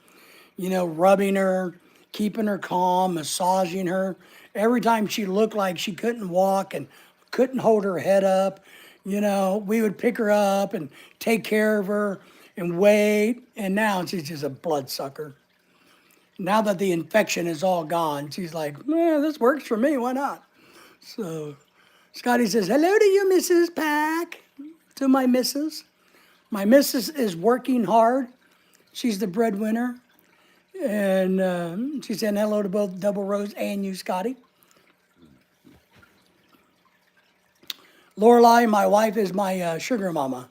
rubbing her, keeping her calm, massaging her. Every time she looked like she couldn't walk and couldn't hold her head up, we would pick her up and take care of her and wait. And now she's just a bloodsucker. Now that the infection is all gone, she's like, yeah, this works for me. Why not? So Scotty says, hello to you, Mrs. Pack. To my missus. My missus is working hard. She's the breadwinner. And she said hello to both Double Rose and you, Scotty. Lorelai, my wife, is my sugar mama.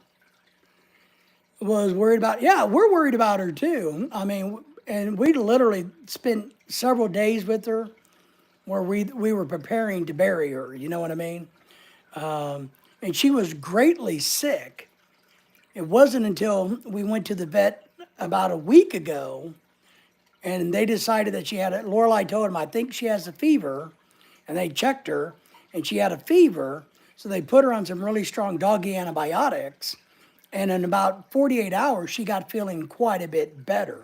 Was worried about, we're worried about her too. I mean, and we literally spent several days with her where we were preparing to bury her, you know what I mean? And she was greatly sick. It wasn't until we went to the vet about a week ago, and they decided that she had Lorelai told them, I think she has a fever, and they checked her, and she had a fever, so they put her on some really strong doggy antibiotics, and in about 48 hours, she got feeling quite a bit better.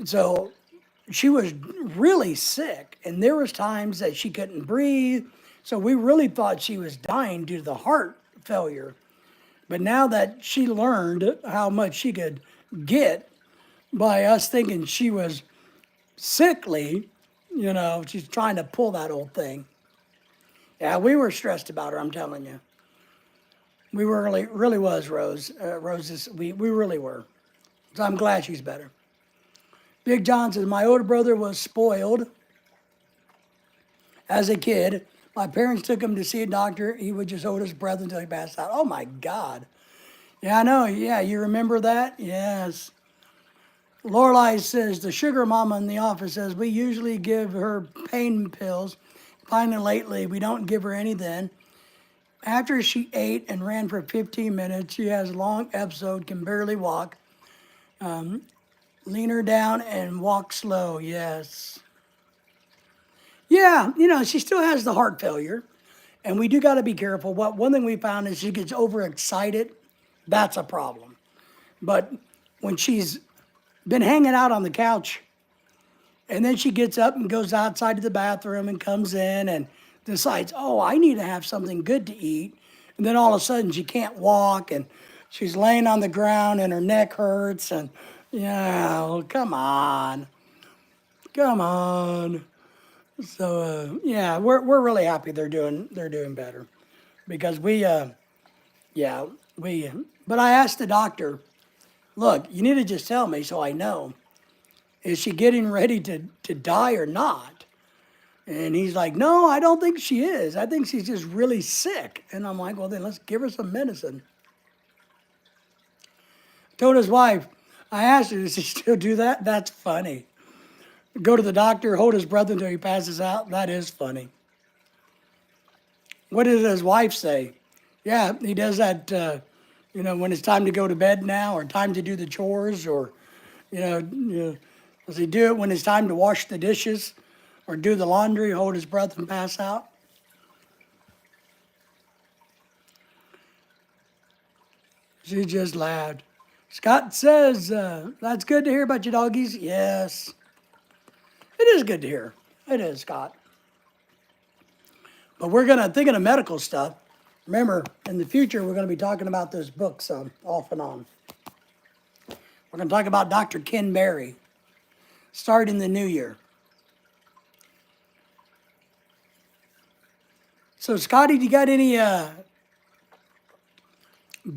So she was really sick, and there was times that she couldn't breathe, so we really thought she was dying due to the heart failure. But now that she learned how much she could get by us thinking she was sickly, she's trying to pull that old thing. Yeah, we were stressed about her, I'm telling you. We were really was, Rose. We really were. So I'm glad she's better. Big John says, my older brother was spoiled. As a kid, my parents took him to see a doctor. He would just hold his breath until he passed out. Oh my God. Yeah, I know. Yeah, you remember that? Yes. Lorelai says the sugar mama in the office says we usually give her pain pills. Finally, lately, we don't give her any then. After she ate and ran for 15 minutes, she has a long episode, can barely walk. Lean her down and walk slow. Yes. Yeah, she still has the heart failure. And we do got to be careful. One thing we found is she gets overexcited. That's a problem. But when she's been hanging out on the couch and then she gets up and goes outside to the bathroom and comes in and decides, oh, I need to have something good to eat. And then all of a sudden she can't walk and she's laying on the ground and her neck hurts. And yeah, well, come on. Come on. So yeah, we're really happy they're doing better because but I asked the doctor, look, you need to just tell me so I know, is she getting ready to die or not? And he's like, no, I don't think she is. I think she's just really sick. And I'm like, well, then let's give her some medicine. Told his wife, I asked her, does he still do that? That's funny. Go to the doctor, hold his breath until he passes out. That is funny. What did his wife say? Yeah, he does that, when it's time to go to bed now or time to do the chores or, does he do it when it's time to wash the dishes or do the laundry, hold his breath and pass out? She just laughed. Scott says, that's good to hear about your doggies. Yes. It is good to hear. It is, Scott. But we're thinking of medical stuff. Remember, in the future, we're going to be talking about those books off and on. We're going to talk about Dr. Ken Berry, starting the new year. So, Scotty, do you got any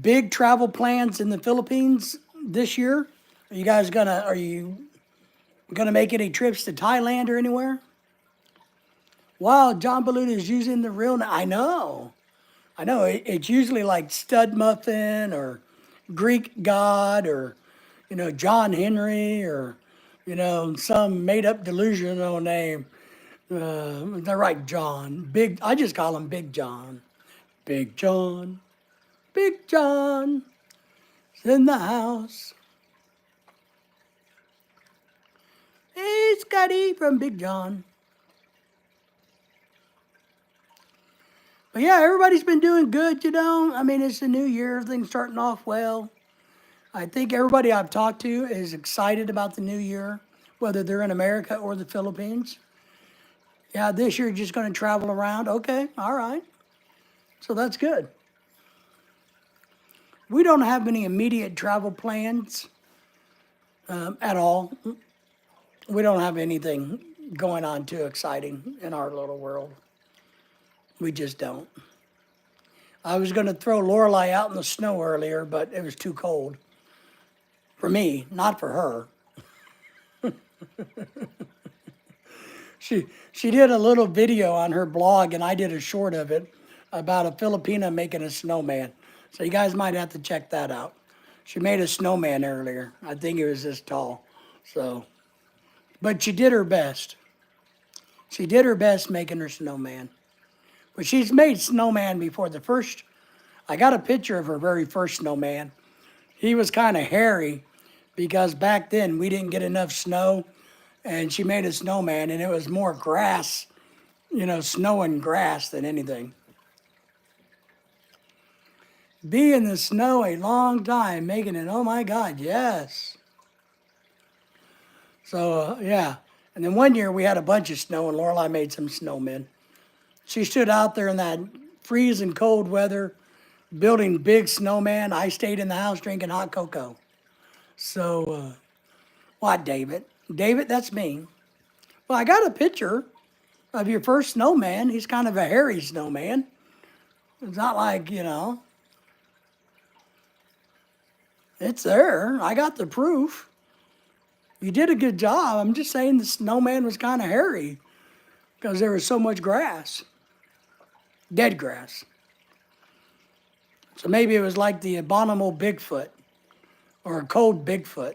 big travel plans in the Philippines this year? Are you gonna make any trips to Thailand or anywhere? Wow, John Beluga is using the real name. I know. It's usually like Stud Muffin or Greek God or, John Henry or, some made up delusional name. They're right, John. I just call him Big John. Big John. Big John is in the house. Hey, Scotty from Big John. But yeah, everybody's been doing good, I mean, it's a new year, everything's starting off well. I think everybody I've talked to is excited about the new year, whether they're in America or the Philippines. Yeah, this year just going to travel around. Okay, all right. So that's good. We don't have any immediate travel plans at all. We don't have anything going on too exciting in our little world. We just don't. I was going to throw Lorelai out in the snow earlier, but it was too cold. For me, not for her. She did a little video on her blog, and I did a short of it about a Filipina making a snowman. So you guys might have to check that out. She made a snowman earlier. I think it was this tall. But she did her best. She did her best making her snowman. But she's made snowman before. I got a picture of her very first snowman. He was kind of hairy because back then we didn't get enough snow. And she made a snowman and it was more grass, snow and grass than anything. Be in the snow a long time, making it, oh my God, yes. So, yeah. And then one year we had a bunch of snow and Lorelai made some snowmen. She stood out there in that freezing cold weather, building big snowman. I stayed in the house drinking hot cocoa. So, what, David? David, that's me. Well, I got a picture of your first snowman. He's kind of a hairy snowman. It's not like, it's there. I got the proof. You did a good job. I'm just saying the snowman was kind of hairy. because there was so much grass, dead grass. So maybe it was like the abominable Bigfoot or a cold Bigfoot.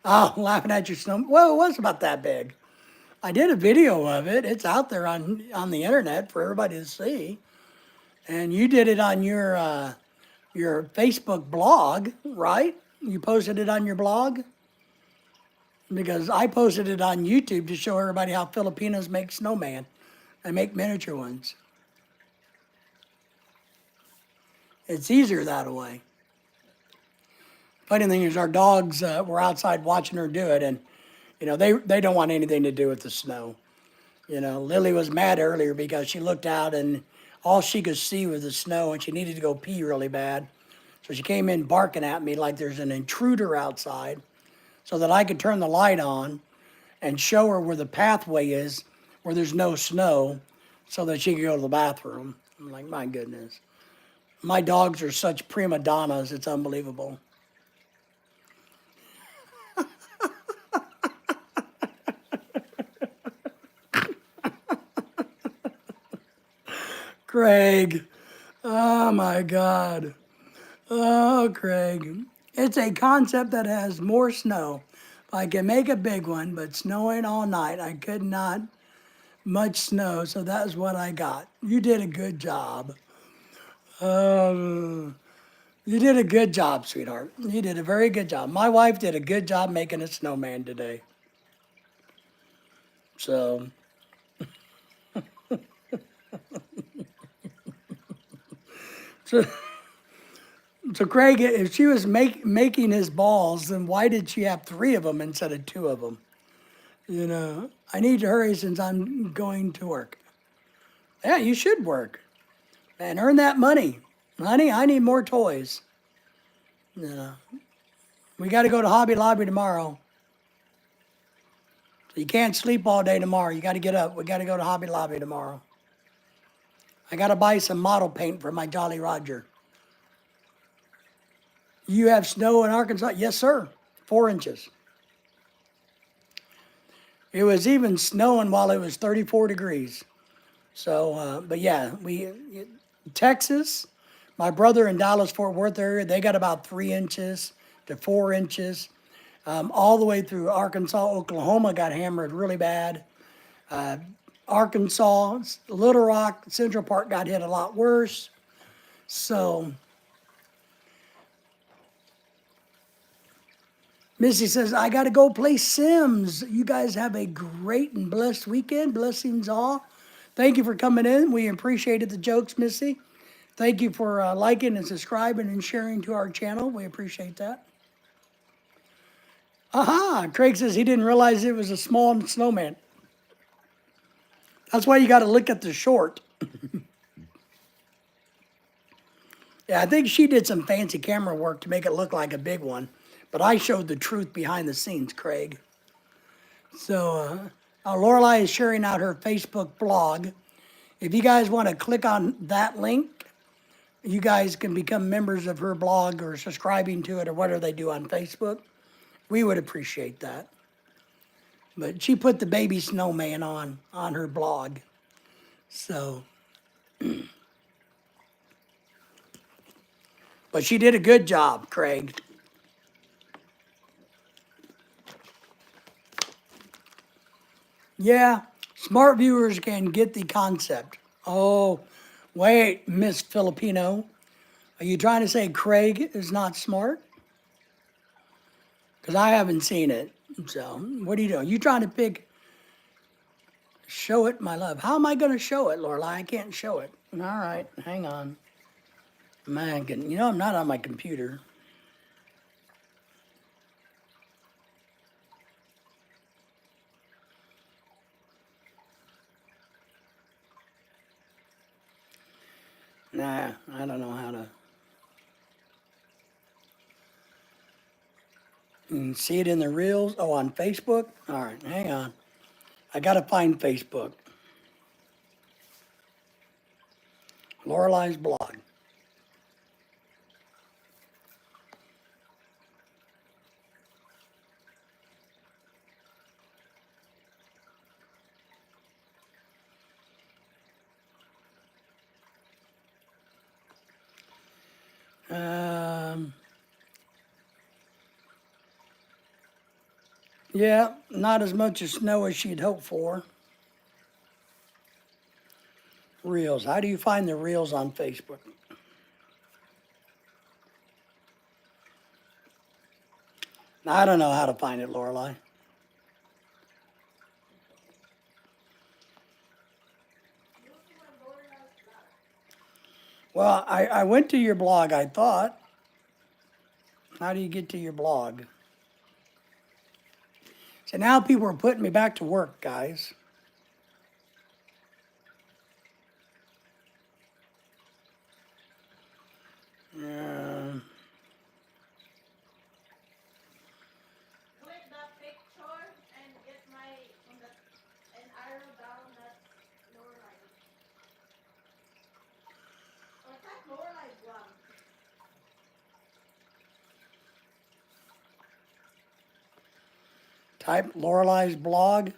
Oh, laughing at your snow. Well, it was about that big. I did a video of it. It's out there on the internet for everybody to see. And you did it on your Facebook blog, right? You posted it on your blog? Because I posted it on YouTube to show everybody how Filipinos make snowman. They make miniature ones. It's easier that way. Funny thing is, our dogs were outside watching her do it, and they don't want anything to do with the snow. Lily was mad earlier because she looked out and all she could see was the snow, and she needed to go pee really bad. So she came in barking at me like there's an intruder outside, so that I could turn the light on and show her where the pathway is, where there's no snow, so that she could go to the bathroom. I'm like, my goodness. My dogs are such prima donnas, it's unbelievable. Craig. Oh my God. Oh, Craig. It's a concept that has more snow. I can make a big one, but snowing all night, I could not much snow, so that's what I got. You did a good job. You did a good job, sweetheart. You did a very good job. My wife did a good job making a snowman today. So, so, so Craig, if she was making his balls, then why did she have 3 of them instead of 2 of them? I need to hurry since I'm going to work. Yeah, you should work and earn that money. Honey, I need more toys. We got to go to Hobby Lobby tomorrow. So you can't sleep all day tomorrow. You got to get up. We got to go to Hobby Lobby tomorrow. I got to buy some model paint for my Jolly Roger. You have snow in Arkansas? Yes, sir. 4 inches. It was even snowing while it was 34 degrees. So, but yeah, Texas, my brother in Dallas, Fort Worth area, they got about 3 inches to 4 inches. All the way through Arkansas, Oklahoma got hammered really bad. Arkansas, Little Rock, Central Park got hit a lot worse. So, Missy says, I got to go play Sims. You guys have a great and blessed weekend. Blessings all. Thank you for coming in. We appreciated the jokes, Missy. Thank you for liking and subscribing and sharing to our channel. We appreciate that. Aha! Craig says he didn't realize it was a small snowman. That's why you got to look at the short. Yeah, I think she did some fancy camera work to make it look like a big one. But I showed the truth behind the scenes, Craig. So, Lorelai is sharing out her Facebook blog. If you guys want to click on that link, you guys can become members of her blog or subscribing to it or whatever they do on Facebook. We would appreciate that. But she put the baby snowman on her blog. So, but she did a good job, Craig. Yeah, smart viewers can get the concept. Oh, wait, Miss Filipino. Are you trying to say Craig is not smart? Because I haven't seen it. So, what are you doing? You trying to show it, my love. How am I going to show it, Lorelai? I can't show it. All right, hang on. Man, I'm not on my computer. Nah, I don't know how to. You can see it in the reels. Oh, on Facebook? All right, hang on. I got to find Facebook. Lorelai's blog. Yeah, not as much as snow as she'd hoped for. Reels. How do you find the reels on Facebook? I don't know how to find it, Lorelai. Well, I went to your blog, I thought. How do you get to your blog? So now people are putting me back to work, guys. Uh, Click that picture and get my on the an arrow down that Lorelai. Or type Lorelai blog. type Lorelai's blog.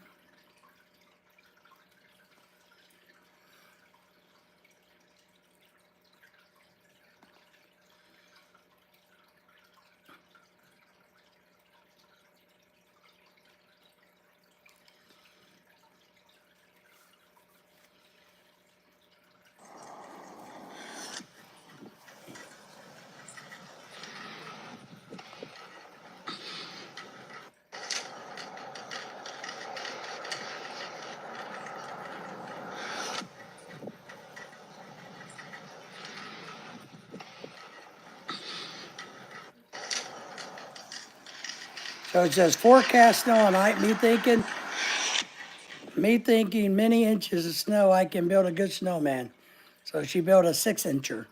So it says forecast snow tonight. Me thinking many inches of snow, I can build a good snowman. So she built a 6-incher.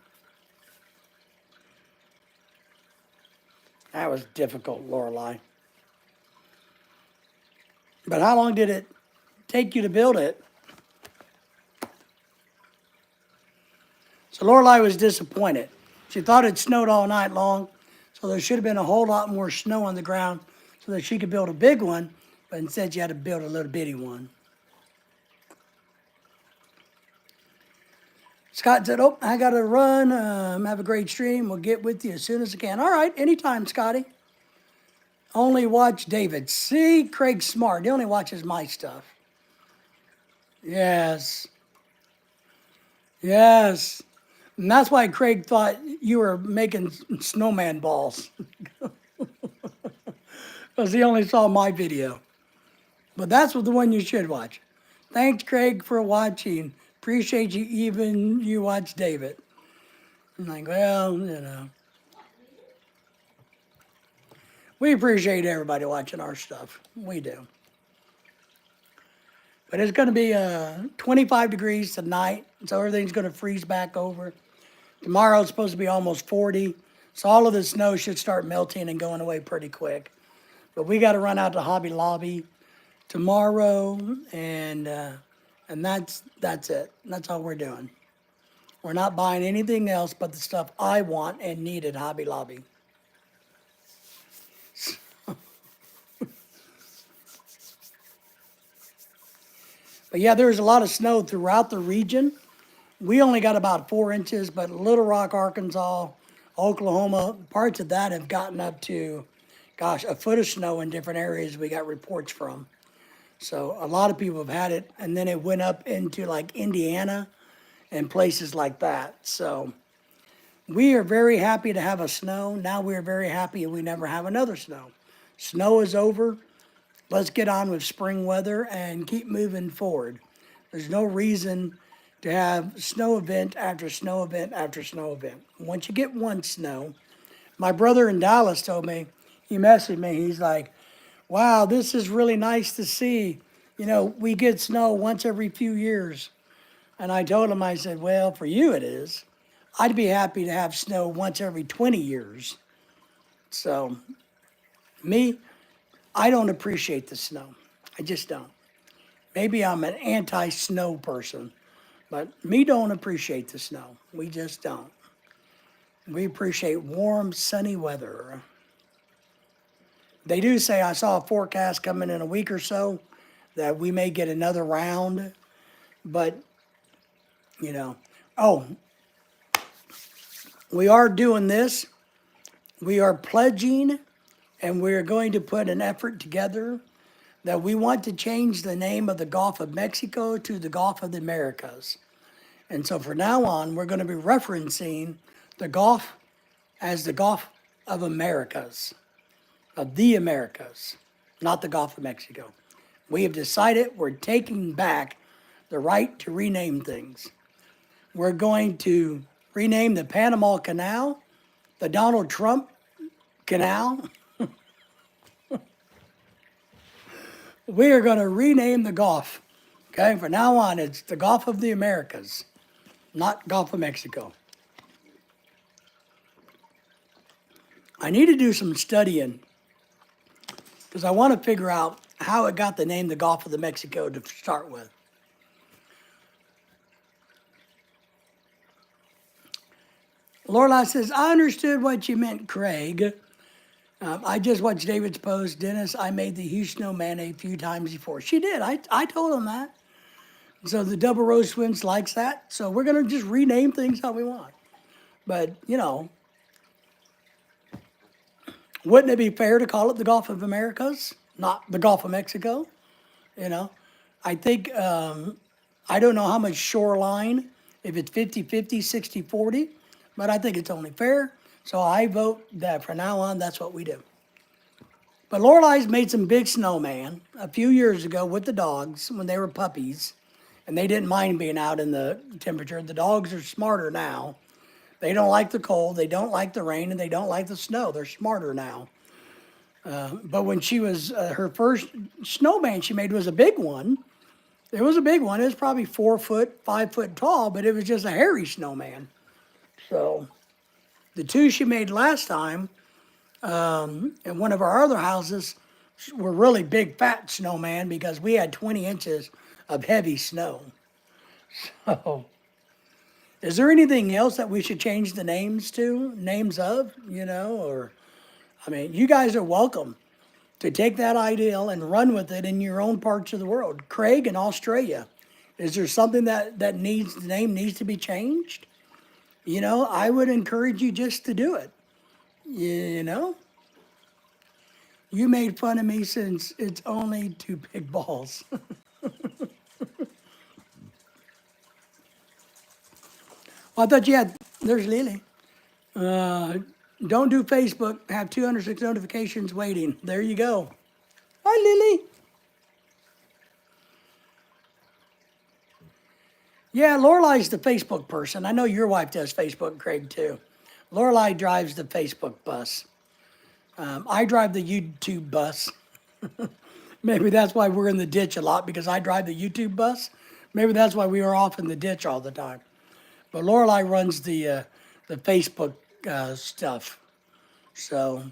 That was difficult, Lorelai. But how long did it take you to build it? So Lorelai was disappointed. She thought it snowed all night long, so there should have been a whole lot more snow on the ground so that she could build a big one, but instead she had to build a little bitty one. Scott said, oh, I got to run. Have a great stream. We'll get with you as soon as I can. All right, anytime, Scotty. Only watch David. See, Craig's smart. He only watches my stuff. Yes. Yes. And that's why Craig thought you were making snowman balls. Because he only saw my video. But that's the one you should watch. Thanks, Craig, for watching. Appreciate you even you watch David. I'm like, well, we appreciate everybody watching our stuff. We do. But it's going to be 25 degrees tonight, so everything's going to freeze back over. Tomorrow it's supposed to be almost 40, so all of the snow should start melting and going away pretty quick. But we got to run out to Hobby Lobby tomorrow, and that's it. That's all we're doing. We're not buying anything else but the stuff I want and need at Hobby Lobby. But yeah, there's a lot of snow throughout the region. We only got about 4 inches, but Little Rock, Arkansas, Oklahoma, parts of that have gotten up to, gosh, a foot of snow in different areas we got reports from. So a lot of people have had it, and then it went up into like Indiana and places like that. So we are very happy to have a snow. Now we are very happy we never have another snow. Snow is over. Let's get on with spring weather and keep moving forward. There's no reason to have snow event after snow event after snow event. Once you get one snow, my brother in Dallas told me, he messaged me, he's like, wow, this is really nice to see. You know, we get snow once every few years. And I told him, I said, well, for you it is. I'd be happy to have snow once every 20 years. So, me, I don't appreciate the snow. I just don't. Maybe I'm an anti-snow person, but me don't appreciate the snow. We just don't. We appreciate warm, sunny weather. They do say, I saw a forecast coming in a week or so that we may get another round, but, oh, we are doing this. We are pledging, and we are going to put an effort together that we want to change the name of the Gulf of Mexico to the Gulf of the Americas. And so from now on, we're going to be referencing the Gulf as the Gulf of Americas, of the Americas, not the Gulf of Mexico. We have decided we're taking back the right to rename things. We're going to rename the Panama Canal, the Donald Trump Canal. We are going to rename the Gulf. Okay, from now on, it's the Gulf of the Americas, not Gulf of Mexico. I need to do some studying because I want to figure out how it got the name the Gulf of the Mexico to start with. Lorelai says, I understood what you meant, Craig. I just watched David's post. Dennis, I made the huge snowman a few times before. She did. I told him that. So the Double Rose Twins likes that. So we're going to just rename things how we want. But, you know, wouldn't it be fair to call it the Gulf of Americas, not the Gulf of Mexico? You know, I think, I don't know how much shoreline, if it's 50-50, 60-40, but I think it's only fair. So I vote that from now on, that's what we do. But Lorelai's made some big snowman a few years ago with the dogs when they were puppies, and they didn't mind being out in the temperature. The dogs are smarter now. They don't like the cold, they don't like the rain, and they don't like the snow. They're smarter now. But when she was, her first snowman she made was a big one. It was a big one. It was probably 4 foot, 5 foot tall, but it was just a hairy snowman. So the two she made last time in one of our other houses were really big, fat snowman because we had 20 inches of heavy snow. So, is there anything else that we should change the names to? Names of, you know, or, I mean, you guys are welcome to take that ideal and run with it in your own parts of the world. Craig in Australia, is there something that needs, the name needs to be changed? You know, I would encourage you just to do it. You know? You made fun of me since it's only two big balls. Well, I thought you had, there's Lily. Don't do Facebook, have 206 notifications waiting. There you go. Hi, Lily. Yeah, Lorelai's the Facebook person. I know your wife does Facebook, Craig, too. Lorelai drives the Facebook bus. I drive the YouTube bus. Maybe that's why we're in the ditch a lot, because I drive the YouTube bus. Maybe that's why we are off in the ditch all the time. But Lorelai runs the Facebook stuff. So,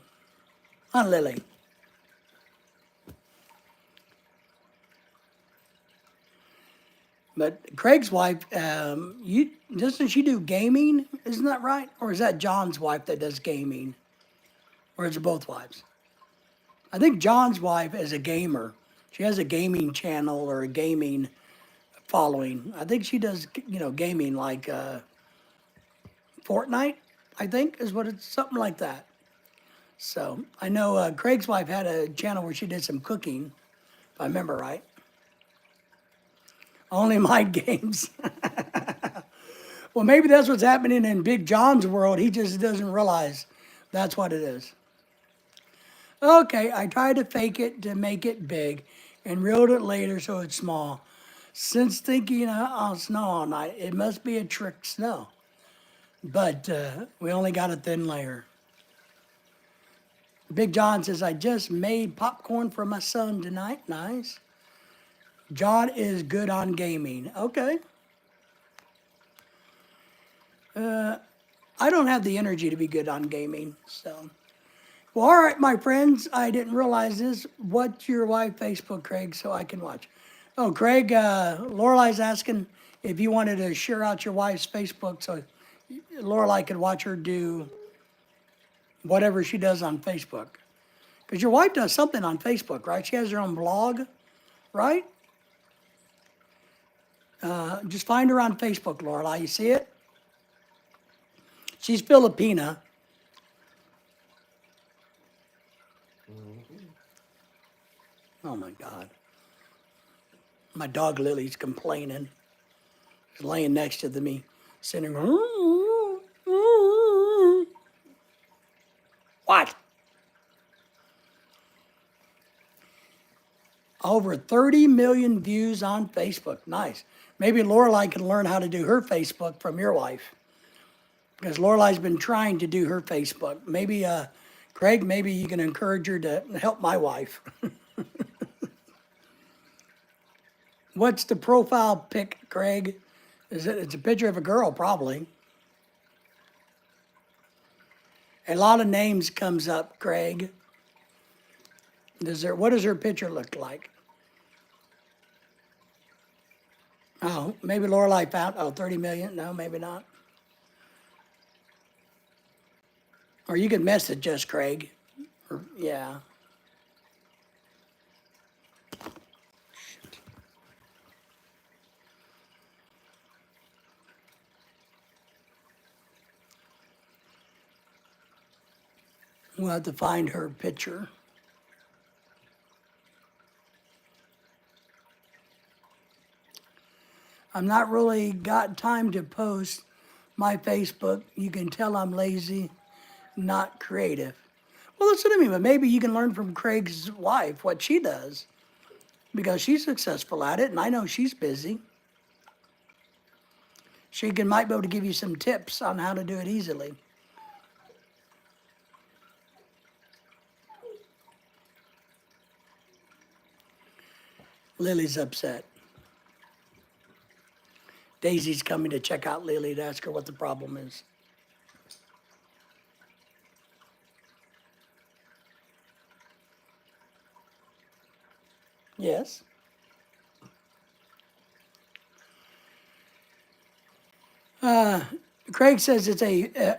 hi, Lily. But Craig's wife, doesn't she do gaming? Isn't that right? Or is that John's wife that does gaming? Or is it both wives? I think John's wife is a gamer. She has a gaming channel or a gaming following. I think she does, you know, gaming like Fortnite, I think is what it's, something like that. So I know Craig's wife had a channel where she did some cooking, if I remember right. Only mind games. Well, maybe that's what's happening in Big John's world. He just doesn't realize that's what it is. Okay, I tried to fake it to make it big and reeled it later so it's small. Since thinking on snow all night, it must be a trick snow. But we only got a thin layer. Big John says, I just made popcorn for my son tonight. Nice. John is good on gaming. Okay. I don't have the energy to be good on gaming, so. Well, all right, my friends, I didn't realize this. What's your wife Facebook, Craig, so I can watch? Oh, Craig, Lorelai's asking if you wanted to share out your wife's Facebook so Lorelai could watch her do whatever she does on Facebook. Because your wife does something on Facebook, right? She has her own blog, right? Just find her on Facebook, Lorelai. You see it? She's Filipina. Oh my God. My dog Lily's complaining. She's laying next to me, sitting. What? Over 30 million views on Facebook. Nice. Maybe Lorelai can learn how to do her Facebook from your wife. Because Lorelai's been trying to do her Facebook. Maybe, Craig, maybe you can encourage her to help my wife. What's the profile pic, Craig? It's a picture of a girl, probably. A lot of names comes up, Craig. What does her picture look like? Oh, maybe Lorelai found, 30 million? No, maybe not. Or you can message us, Craig. Or, yeah. We'll have to find her picture. I'm not really got time to post my Facebook. You can tell I'm lazy, not creative. Well, listen to me, but maybe you can learn from Craig's wife what she does because she's successful at it, and I know she's busy. Might be able to give you some tips on how to do it easily. Lily's upset. Daisy's coming to check out Lily to ask her what the problem is. Yes. Craig says it's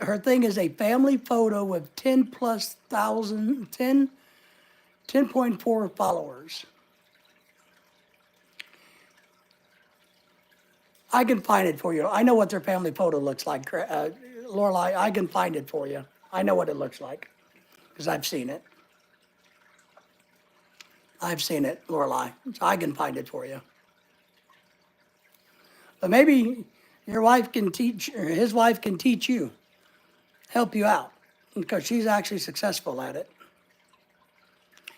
her thing is a family photo with 10.4 followers. I can find it for you. I know what their family photo looks like, Lorelai. I can find it for you. I know what it looks like because I've seen it. I've seen it, Lorelai. So I can find it for you. But maybe your wife can teach, or his wife can teach you, help you out, because she's actually successful at it.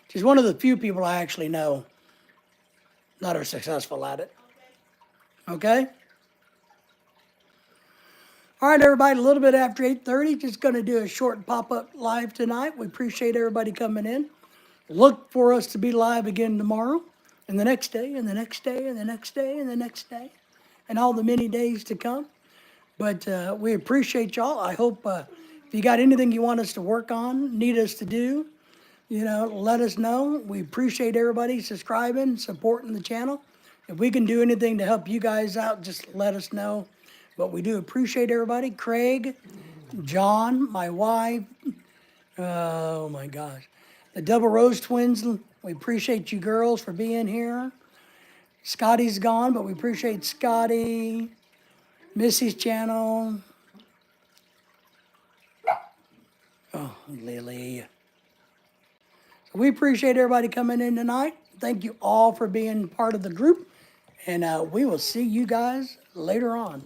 She's one of the few people I actually know that are successful at it. Okay? All right, everybody, a little bit after 8:30, just going to do a short pop-up live tonight. We appreciate everybody coming in. Look for us to be live again tomorrow, and the next day, and the next day, and the next day, and the next day, and all the many days to come. But we appreciate y'all. I hope if you got anything you want us to work on, need us to do, let us know. We appreciate everybody subscribing, supporting the channel. If we can do anything to help you guys out, just let us know. But we do appreciate everybody. Craig, John, my wife, oh my gosh. The Double Rose Twins, we appreciate you girls for being here. Scotty's gone, but we appreciate Scotty. Missy's channel. Oh, Lily. We appreciate everybody coming in tonight. Thank you all for being part of the group. And we will see you guys later on.